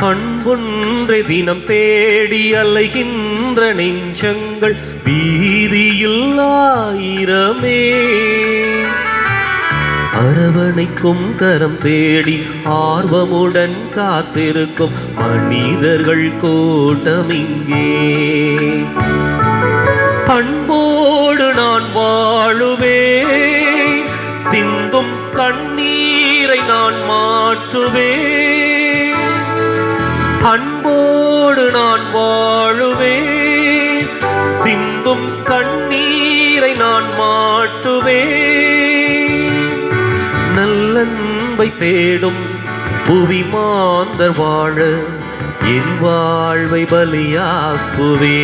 அன்பொன்றை தினம் தேடி அலைகின்ற நெஞ்சங்கள் வீதியில் ஆயிரமே, அரவணைக்கும் கரம் தேடி ஆர்வமுடன் காத்திருக்கும் மனிதர்கள் கூட்டம் இங்கே. அன்போடு நான் வாழுவேன், சிந்தும் கண்ணீரை நான் மாற்றுவேன். அன்போடு நான் வாழுவேன், சிந்தும் கண்ணீரை நான் மாற்றுவேன். நல்லன்பை தேடும் புவி மாந்தர் வாழ என் வாழ்வை பலியாக்குவே,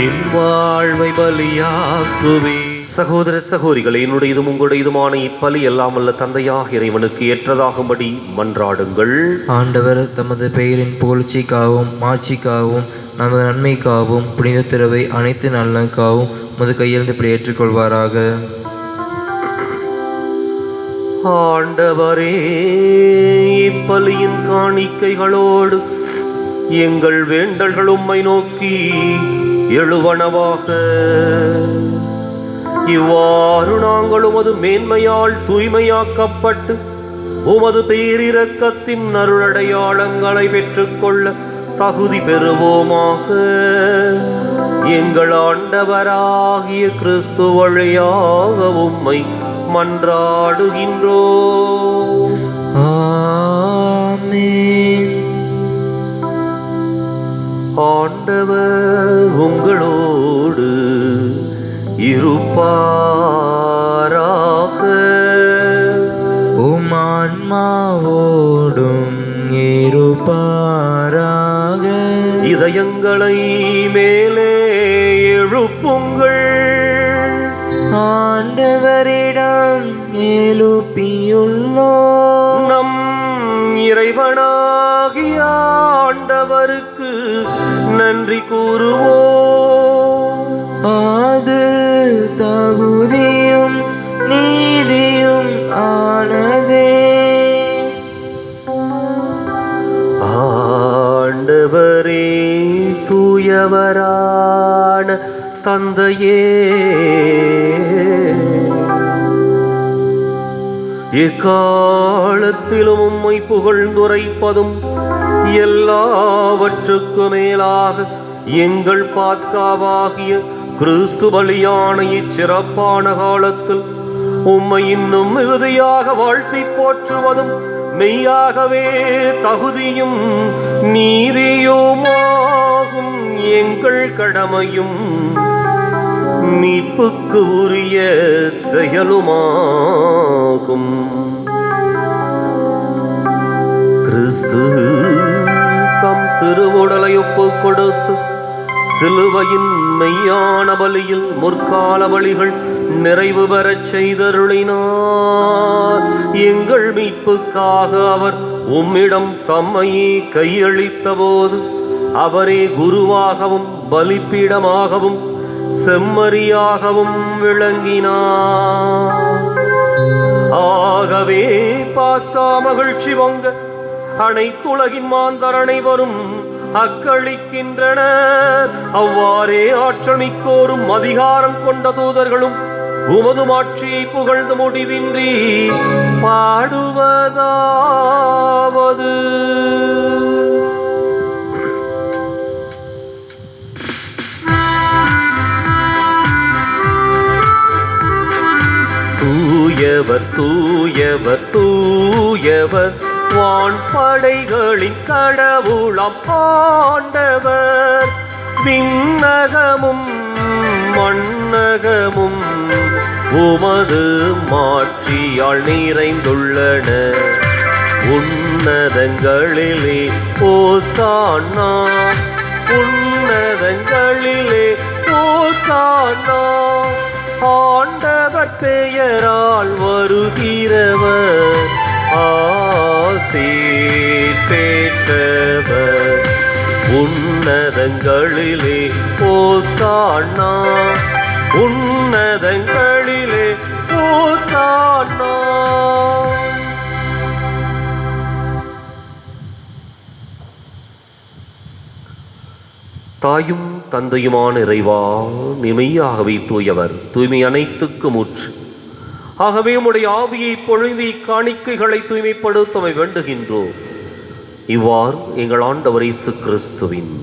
என் வாழ்வை பலியாக்குவே. சகோதர சகோதரிகளே, என்னுடையதும் உங்களுடையதுமான இப்பலி எல்லாம் அல்ல தந்தையாக இறைவனுக்கு ஏற்றதாகும்படி மன்றாடுங்கள். ஆண்டவர் தமது பெயரின் புகழ்ச்சிக்காகவும் மாட்சிக்காகவும் நமது நன்மைக்காகவும் புனித திறவை அனைத்து நலனுக்காகவும் உமது கையிலிருந்து இப்படி ஏற்றுக்கொள்வாராக. ஆண்டவரே, இப்பலியின் காணிக்கைகளோடு எங்கள் வேண்டல்கள் உம்மை நோக்கி எழுவனவாக. இவ்வாறு நாங்கள் உமது மேன்மையால் தூய்மையாக்கப்பட்டு உமது பேரிரக்கத்தின் அருளடையாளங்களை பெற்றுக்கொள்ள தகுதி பெறுவோமாக. எங்கள் ஆண்டவராகிய கிறிஸ்து வழியாக உம்மை மன்றாடுகின்றோம். ஆமென். ஆண்டவர் உங்களோடு இருப்பாராக. உம் ஆன்மாவோடும் இருப்பாராக. இதயங்களை மேலே எழுப்புங்கள், ஆண்டவரிடம் எழுப்பியுள்ளோம். நம் இறைவனாகிய ஆண்டவருக்கு நன்றி கூறுவோம். அது தகுதியும் நீதியும் ஆனதே. ஆண்டவரே, தூயவரான தந்தையே, எக்காலத்திலும் உம்மை புகழ்ந்துரைப்பதும் எல்லாவற்றுக்கு மேலாக எங்கள் பாஸ்காவாகிய கிறிஸ்து பலியான இச்சிறப்பான காலத்தில் உம்மை இன்னும் மிகுதியாக வாழ்த்தி போற்றுவதும் மெய்யாகவே தகுதியும் நீதியுமாகும் எங்கள் கடமையும் மீட்புக்கு உரிய செயலுமாகும். கிறிஸ்து தம் திருவுடலை ஒப்புக் கொடுத்து சிலுவையின் மெய்யான பலியில் முற்கால பலிகள் நிறைவு பெறச் செய்தருளினார். எங்கள் மீட்புக்காக அவர் உம்மிடம் தம்மையே கையளித்த போது அவரே குருவாகவும் பலிப்பீடமாகவும் செம்மறியாகவும் விளங்கினார். ஆகவே பாஸ்கா மகிழ்ச்சி பொங்க அனைத்துலகின் மாந்தர் அனைவரும் அக்களிக்கின்றனர். அவ்வாறே ஆற்றல் மிக்கோரும் அதிகாரம் கொண்ட தூதர்களும் உமது மாட்சியை புகழ்ந்து முடிவின்றி பாடுவதாவது: தூயவர் தூயவர் தூயவர் வான்படைகளின் கடவுளாம் ஆண்டவர். விண்ணகமும் மண்ணகமும் உமது மாட்சியால் நிறைந்துள்ளன. உன்னதங்களிலே ஓசானா, உன்னதங்களிலே ஓசானா. ஆண்டவர் பெயரால் வருகிறவர் ஆசீர் பெற்றவர். உன்னதங்களிலே ஓசானா, உன்னதங்களிலே ஓசானா. தாயும் தந்தையுமான இறைவா, நிமையாகவே தூயவர், தூய்மை அனைத்துக்கும் ஊற்று. ஆகவே உம்முடைய ஆவியை பொழுதி காணிக்கைகளை தூய்மைப்படுத்த வேண்டுகின்றோம். இவ்வாறு எங்கள் ஆண்டவர் இயேசு கிறிஸ்துவின்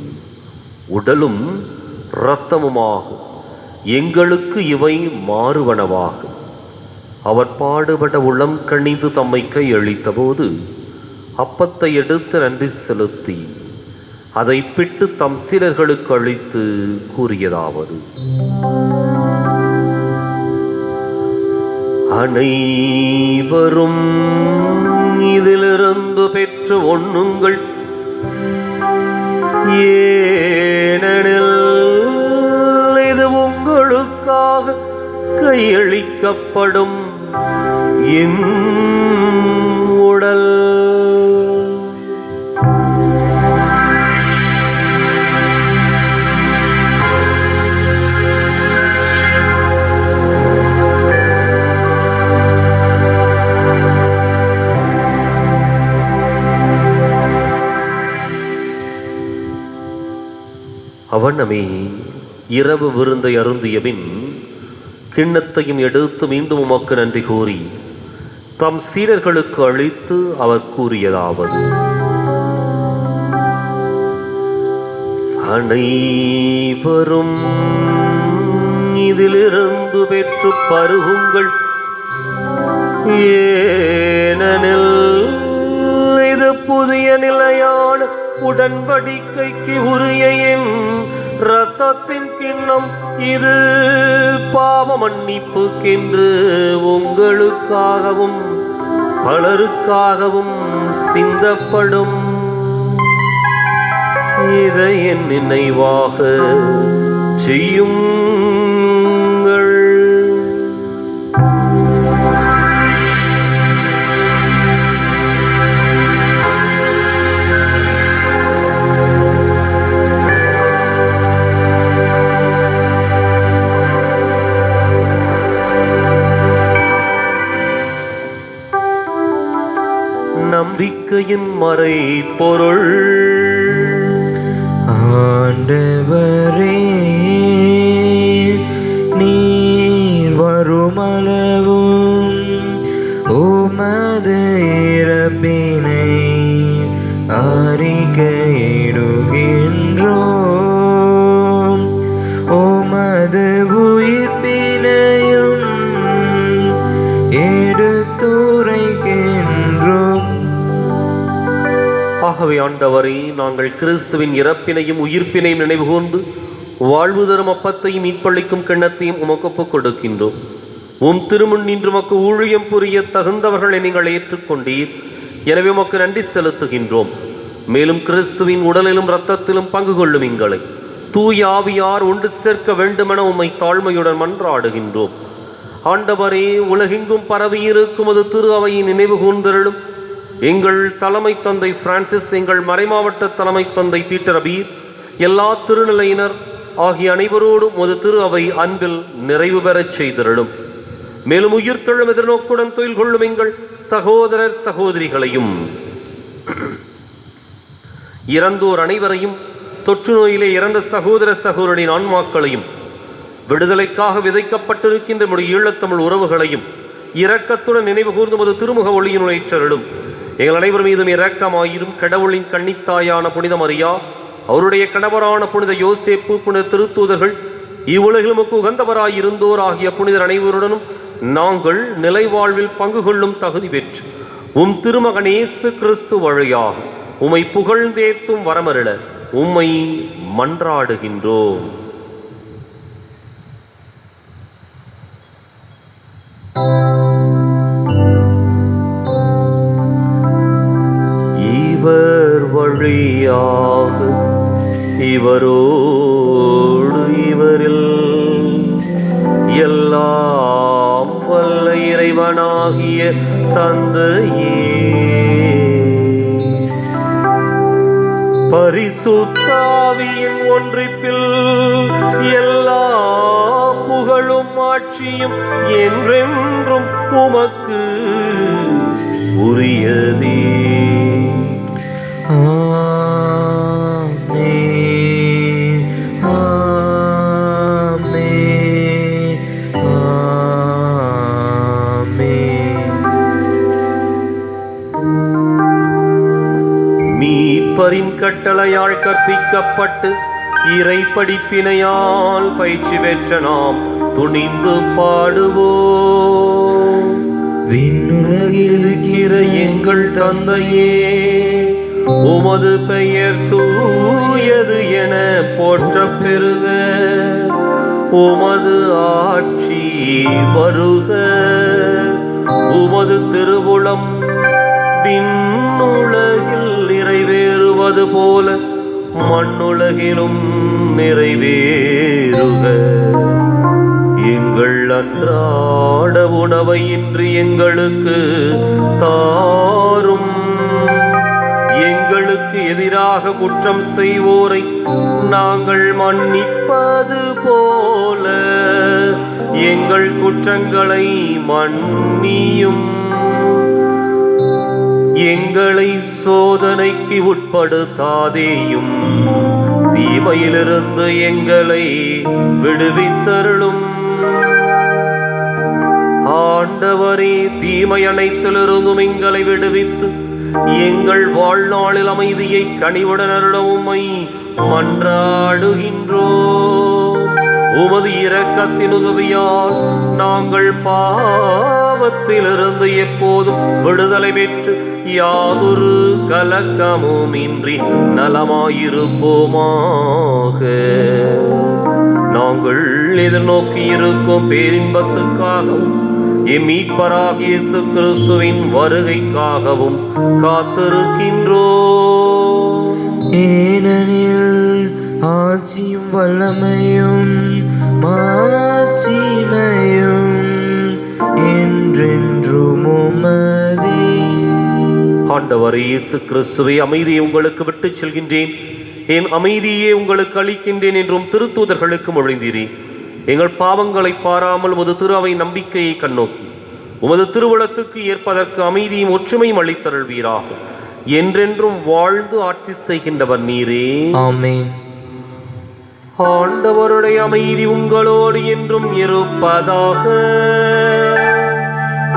உடலும் இரத்தமுமாக எங்களுக்கு இவை மாறுவனவாக. அவர் பாடுபட உளம் கணிந்து தம்மை கையளித்த போது அப்பத்தை எடுத்து நன்றி செலுத்தி அதை பிட்டு தம் சீடர்களுக்கு அளித்து கூறியதாவது: அனைவரும் இதிலிருந்து பெற்று உண்ணுங்கள், ஏனெனில் இது உங்களுக்காக கையளிக்கப்படும் என் உடல். அவனமே இரவு விருந்தை அருந்திய பின் கிண்ணத்தையும் எடுத்து மீண்டும் உமக்கு நன்றி கூறி தம் சீடர்களுக்கு அளித்து அவர் கூறியதாவது: அனைவரும் இதிலிருந்து பெற்று பருகுங்கள், ஏனெனில் இது புதிய நிலையான உடன்படிக்கைக்கு உரிய என் இரத்தத்தின் கிண்ணம். இது பாவ மன்னிப்புக்கென்று உங்களுக்காகவும் பலருக்காகவும் சிந்தப்படும். இதை என் நினைவாக செய்யுங்கள். நம்பிக்கையின் மறை பொருள். ஆண்டவரே, நீர் வருமளவும் உமது இறப்பினை அறிக்கையிடுகின்றோம், உமது உயிர்ப்பினையும் எடுத்துரைக்கின்றோம். ஆகவே ஆண்டவரே, நாங்கள் கிறிஸ்துவின் இறப்பினையும் உயிர்ப்பினையும் நினைவு கூர்ந்து வாழ்வு தரும் அப்பத்தையும் மீட்பளிக்கும் கிண்ணத்தையும் உமக்கு ஒப்புக் கொடுக்கின்றோம். உம் திருமுன் நின்று உமக்கு ஊழியம் புரிய தகுந்தவர்களை நீங்கள் ஏற்றுக்கொண்டீர். எனவே உமக்கு நன்றி செலுத்துகின்றோம். மேலும் கிறிஸ்துவின் உடலிலும் இரத்தத்திலும் பங்கு கொள்ளும் எங்களை தூய ஆவியார் ஒன்று சேர்க்க வேண்டுமென உம்மை தாழ்மையுடன் மன்றாடுகின்றோம். ஆண்டவரே, உலகெங்கும் பரவியிருக்கும் அது திரு அவையை நினைவு கூர்ந்தருளும். எங்கள் தலைமை தந்தை பிரான்சிஸ், எங்கள் மறைமாவட்ட தலைமை தந்தை பீட்டர் அபீர், எல்லா திருநிலையினர் ஆகிய அனைவரோடும் ஒரு திரு அவை அன்பில் நிறைவு பெறச் செய்திருளும். மேலும் உயிர்த்தெழும் எதிர்நோக்குடன் தொழில் கொள்ளும் எங்கள் சகோதரர் சகோதரிகளையும் இறந்தோர் அனைவரையும், தொற்று நோயிலே இறந்த சகோதர சகோதரின் ஆன்மாக்களையும், விடுதலைக்காக விதைக்கப்பட்டிருக்கின்ற நம்முடைய ஈழத்தமிழ் உறவுகளையும் இரக்கத்துடன் நினைவு கூர்ந்து மது திருமுக ஒளியினுள் ஏற்றருளும். எங்கள் அனைவர் மீதும் இரக்கமாயிரும். கடவுளின் கன்னித்தாயான புனித மரியா, அவருடைய கணவரான புனித யோசேப்பு, புனித திருத்தூதர்கள், இவ்வுலகில் நமக்கு உகந்தவராயிருந்தோர் ஆகிய புனிதர் அனைவருடனும் நாங்கள் நிலைவாழ்வில் பங்கு கொள்ளும் தகுதி பெற்று உம் திருமகன் இயேசு கிறிஸ்து வழியாக உம்மை புகழ்ந்தேத்தும் வரமருள உம்மை மன்றாடுகின்றோம். இவர் வழியாக, இவரோடு இவரில் எல்லாம் வல்ல இறைவனாகிய தந்தையே, பரிசுத்தாவியின் ஒன்றிப்பில் எல்லா புகழும் ஆட்சியும் என்றென்றும் உமக்கு உரியதே. ஆமென், ஆமென், ஆமென். மீட்பரின் கட்டளையால் கற்பிக்கப்பட்டு இறை படிப்பினையால் பயிற்சி பெற்ற நாம் துணிந்து பாடுவோம். விண்ணுலகில் இருக்கிற எங்கள் தந்தையே, உமது பெயர் தூயது என போற்றப் பெறுக. உமது ஆட்சி வருக. உமது திருவுளம் விண்ணுலகில் நிறைவேறுவது போல மண்ணுலகிலும் நிறைவேறுக. எங்கள் அன்றாட உணவை இன்று எங்களுக்கு தாரும். எங்களுக்கு எதிராக குற்றம் செய்வோரை நாங்கள் மன்னிப்பது போல எங்கள் குற்றங்களை மன்னியும். எங்களை சோதனைக்கு உட்படுத்தாதேயும், தீமையிலிருந்து எங்களை விடுவித்தருளும். ஆண்டவரே, தீமை அனைத்திலிருந்தும் எங்களை விடுவித்து எங்கள் வாழ்நாளில் அமைதியை கனிவுடன் அருள உம்மை மன்றாடுகின்றோம். உமது இரக்கத்தின் உதவியால் நாங்கள் பாவத்திலிருந்து எப்போதும் விடுதலை பெற்று யாதொரு கலக்கமும் இன்றி நலமாயிருப்போமாக. நாங்கள் எதிர்நோக்கி இருக்கும் பேரின்பத்துக்காகவும் எம் மீட்பராகிய இயேசு கிறிஸ்துவின் வருகைக்காகவும் காத்திருக்கின்றோம். ஏனெனில் ஆட்சியும் வல்லமையும் மாட்சிமையும் என்றென்றும் உமதே. ஆண்டவரே இயேசு கிறிஸ்துவை, அமைதியை உங்களுக்கு விட்டுச் செல்கின்றேன், என் அமைதியே உங்களுக்கு அளிக்கின்றேன் என்றும் திருத்தூதர்களுக்கு மொழிந்தீரேன். எங்கள் பாவங்களை பாராமல் உமது திரு அவை நம்பிக்கையை கண்ணோக்கி உமது திருவுளத்துக்கு ஏற்பதற்கு அமைதியும் ஒற்றுமையும் அளித்தருள்வீராக. என்றென்றும் வாழ்ந்து ஆட்சி செய்கின்றவர் நீரே. ஆமென். ஆண்டவருடைய அமைதி உங்களோடு என்றும் இருப்பதாக.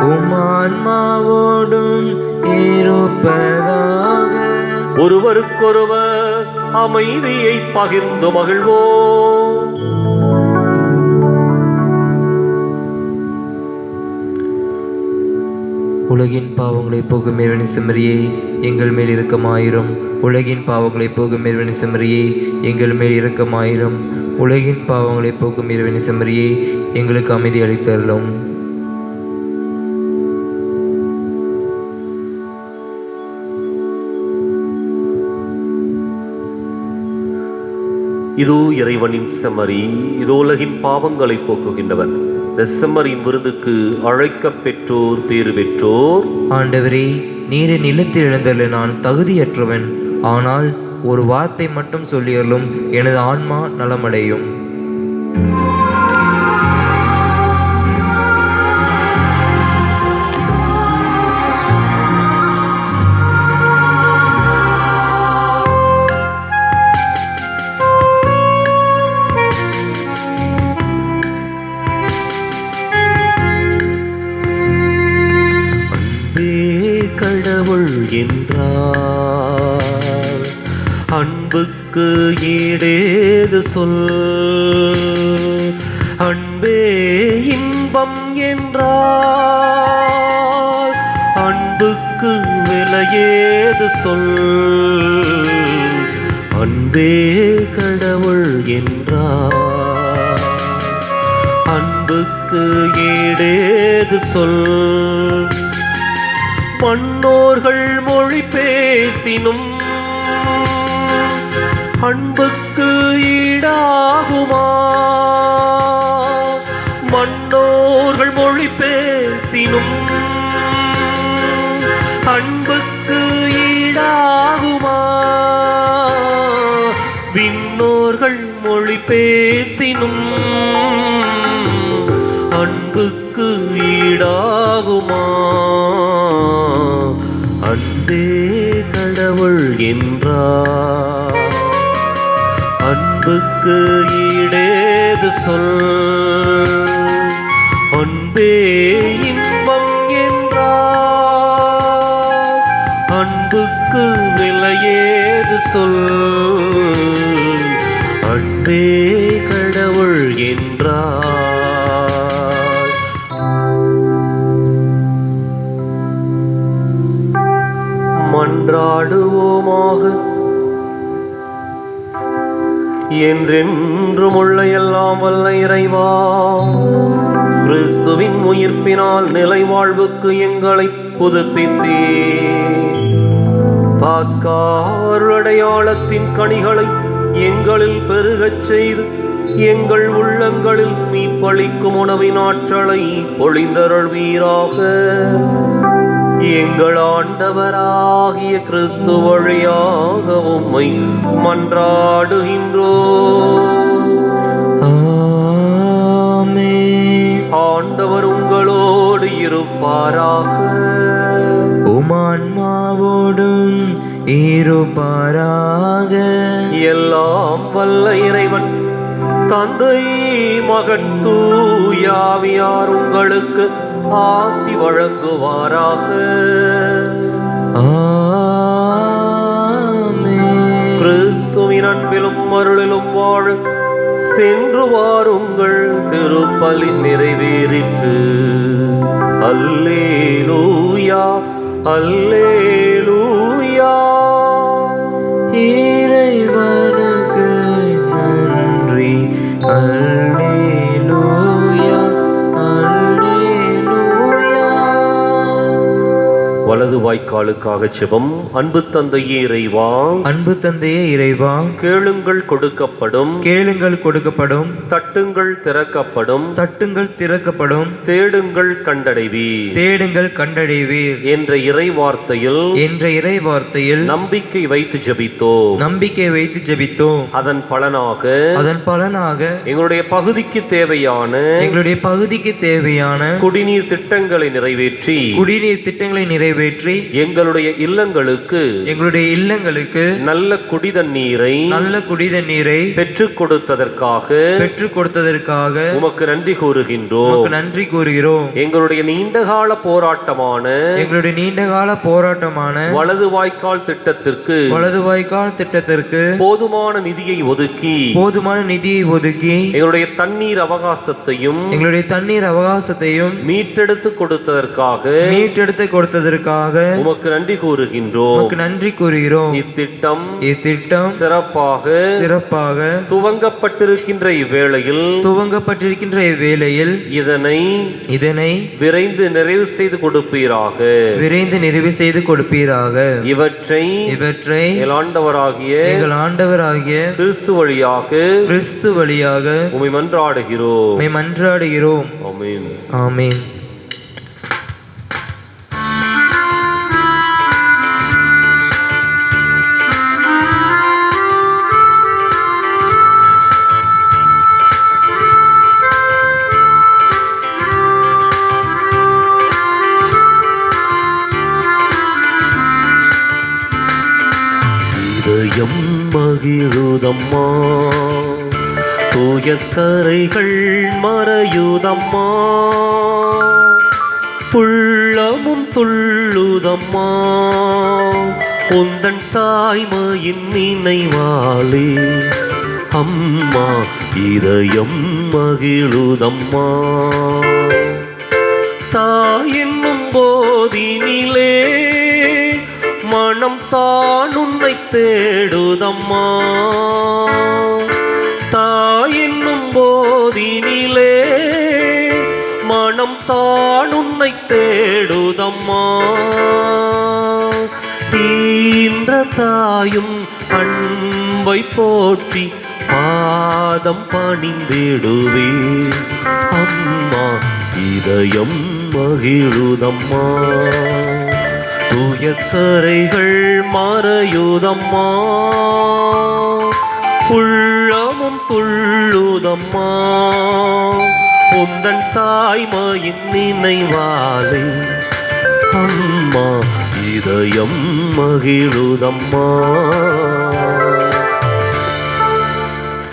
உம் ஆன்மாவோடும் இருப்பதாக. ஒருவருக்கொருவர் அமைதியை பகிர்ந்து மகிழ்வோம். உலகின் பாவங்களை போகும் இறைவனி செம்மறியே, எங்கள் மேல் இரக்கமாயிரும். உலகின் பாவங்களை போகும் இறைவனி செம்மறியே, எங்கள் மேல் இரக்கமாயிரும். உலகின் பாவங்களை போக்கும் இறைவனி செம்மறியே, எங்களுக்கு அமைதி அளித்தருளும். இதோ இறைவனின் செம்மறி, இதோ உலகின் பாவங்களை போக்குகின்றவர். இந்த செம்மறியின் விருதுக்கு அழைக்கப் பெற்றோர் பேறு பெற்றோர். ஆண்டவரே, நீரின் இல்லத்தில் எழுந்தருள நான் தகுதியற்றவன். ஆனால் ஒரு வார்த்தை மட்டும் சொல்லியருளும், எனது ஆன்மா நலமடையும். என்றார். அன்புக்கு ஈடேது சொல், அன்பே இன்பம் என்றார். அன்புக்கு விலையேது சொல், அன்பே கடவுள் என்றார். அன்புக்கு ஈடேது சொல், மன்னோர்கள் மொழி பேசினும் அன்புக்கு ஈடாகுமா? மன்னோர்கள் மொழி பேசினும் அன்புக்கு ஈடாகுமா? விண்ணோர்கள் மொழி பேசினும் அன்புக்கு ஈடாகுமா? அன்பே கடவுள் என்றார். அன்புக்கு ஈடேது சொல், அன்பே இன்பம் என்றார். அன்புக்கு விலையேது சொல், அன்பே கடவுள் என்றார். மன்றாடுவோமாக. என்றென்றும் உள்ள எல்லாம் வல்ல இறைவா, கிறிஸ்துவின் உயிர்ப்பினால் நிலை வாழ்வுக்கு எங்களை புதுப்பித்தீர். பாஸ்கா அருளடையாளத்தின் கனிகளை எங்களில் பெருகச் செய்து எங்கள் உள்ளங்களில் மீட்பளிக்கும் உணவின் ஆற்றலை பொழிந்தருள்வீராக. எங்கள் ஆண்டவராகிய கிறிஸ்து வழியாக உம்மை மன்றாடுகின்றோம். ஆமென். ஆண்டவர் உங்களோடு இருப்பாராக. உமான்மாவோடும் இருப்பாராக. எல்லாம் வல்ல இறைவன் தந்தை மகன் தூயாவியார் உங்களுக்கு ஆசி வழங்குவாராக. ஆமென். கிறிஸ்துவின் அன்பிலும் அருளிலும் வாழ சென்று வாருங்கள், திருப்பலி நிறைவேறிற்று. அல்லேலூயா அல்லேலூயா. இறைவனுக்கு நன்றி. அல்லேலூயா அல்லேலூயா. வலது வாய்க்காலுக்காக செபம். அன்பு தந்தையே இறைவா, அன்பு தந்தையே இறைவா, கேளுங்கள் கொடுக்கப்படும், கேளுங்கள் கொடுக்கப்படும், தட்டுங்கள் திறக்கப்படும், தட்டுங்கள் திறக்கப்படும், தேடுங்கள் கண்டடைவீர் தேடுங்கள் கண்டடைவீர் என்ற இறை வார்த்தையில் என்ற இறை வார்த்தையில் நம்பிக்கை வைத்து ஜெபித்தோம். நம்பிக்கை வைத்து ஜெபித்தோம். அதன் பலனாக எங்களுடைய பகுதிக்கு தேவையான எங்களுடைய பகுதிக்கு தேவையான குடிநீர் திட்டங்களை நிறைவேற்றி குடிநீர் திட்டங்களை நிறைவேற்றி எங்களுடைய இல்லங்களுக்கு நல்ல குடிதண்ணீரை பெற்றுக் கொடுத்ததற்காக உமக்கு நன்றி கூறுகின்றோம். எங்களுடைய நீண்டகால போராட்டமான வலது வாய்க்கால் திட்டத்திற்கு போதுமான நிதியை ஒதுக்கி எங்களுடைய தண்ணீர் அவகாசத்தையும் மீட்டெடுத்து கொடுத்ததற்காக உமக்கு நன்றி கூறுகின்றோம். இத்திட்டம் சிறப்பாக துவங்கப்பட்டிருக்கின்ற இவ்வேளையில் இதனை விரைந்து நிறைவு செய்து கொடுப்பீராக. இவற்றை எங்கள் ஆண்டவராகிய கிறிஸ்து வழியாக உம்மை மன்றாடுகிறோம். ஆமென். ஆமென். இதயம் மகிழுதம்மா, தூய கரைகள் மறையுதம்மா, உள்ளமும் துள்ளுதம்மா உந்தன் தாய்மையின் நினைவாலே அம்மா இதயம் மகிழுதம்மா. தாயென்னும் போதினிலே மனம் தான் உன்னை தேடுதம்மா. தாயென்னும் போதினிலே மனம் தான் உன்னை தேடுதம்மா. தீன்ற தாயும் அன்பை போற்றி பாதம் பணிந்திடுவே அம்மா இதயம் மகிழுதம்மா. துயக்கரைகள் மறையுதம்மா உள்ளமும் துள்ளுதம்மா உந்தன் தாய்மையின் நினைவாலே அம்மா இதயம் மகிழுதம்மா.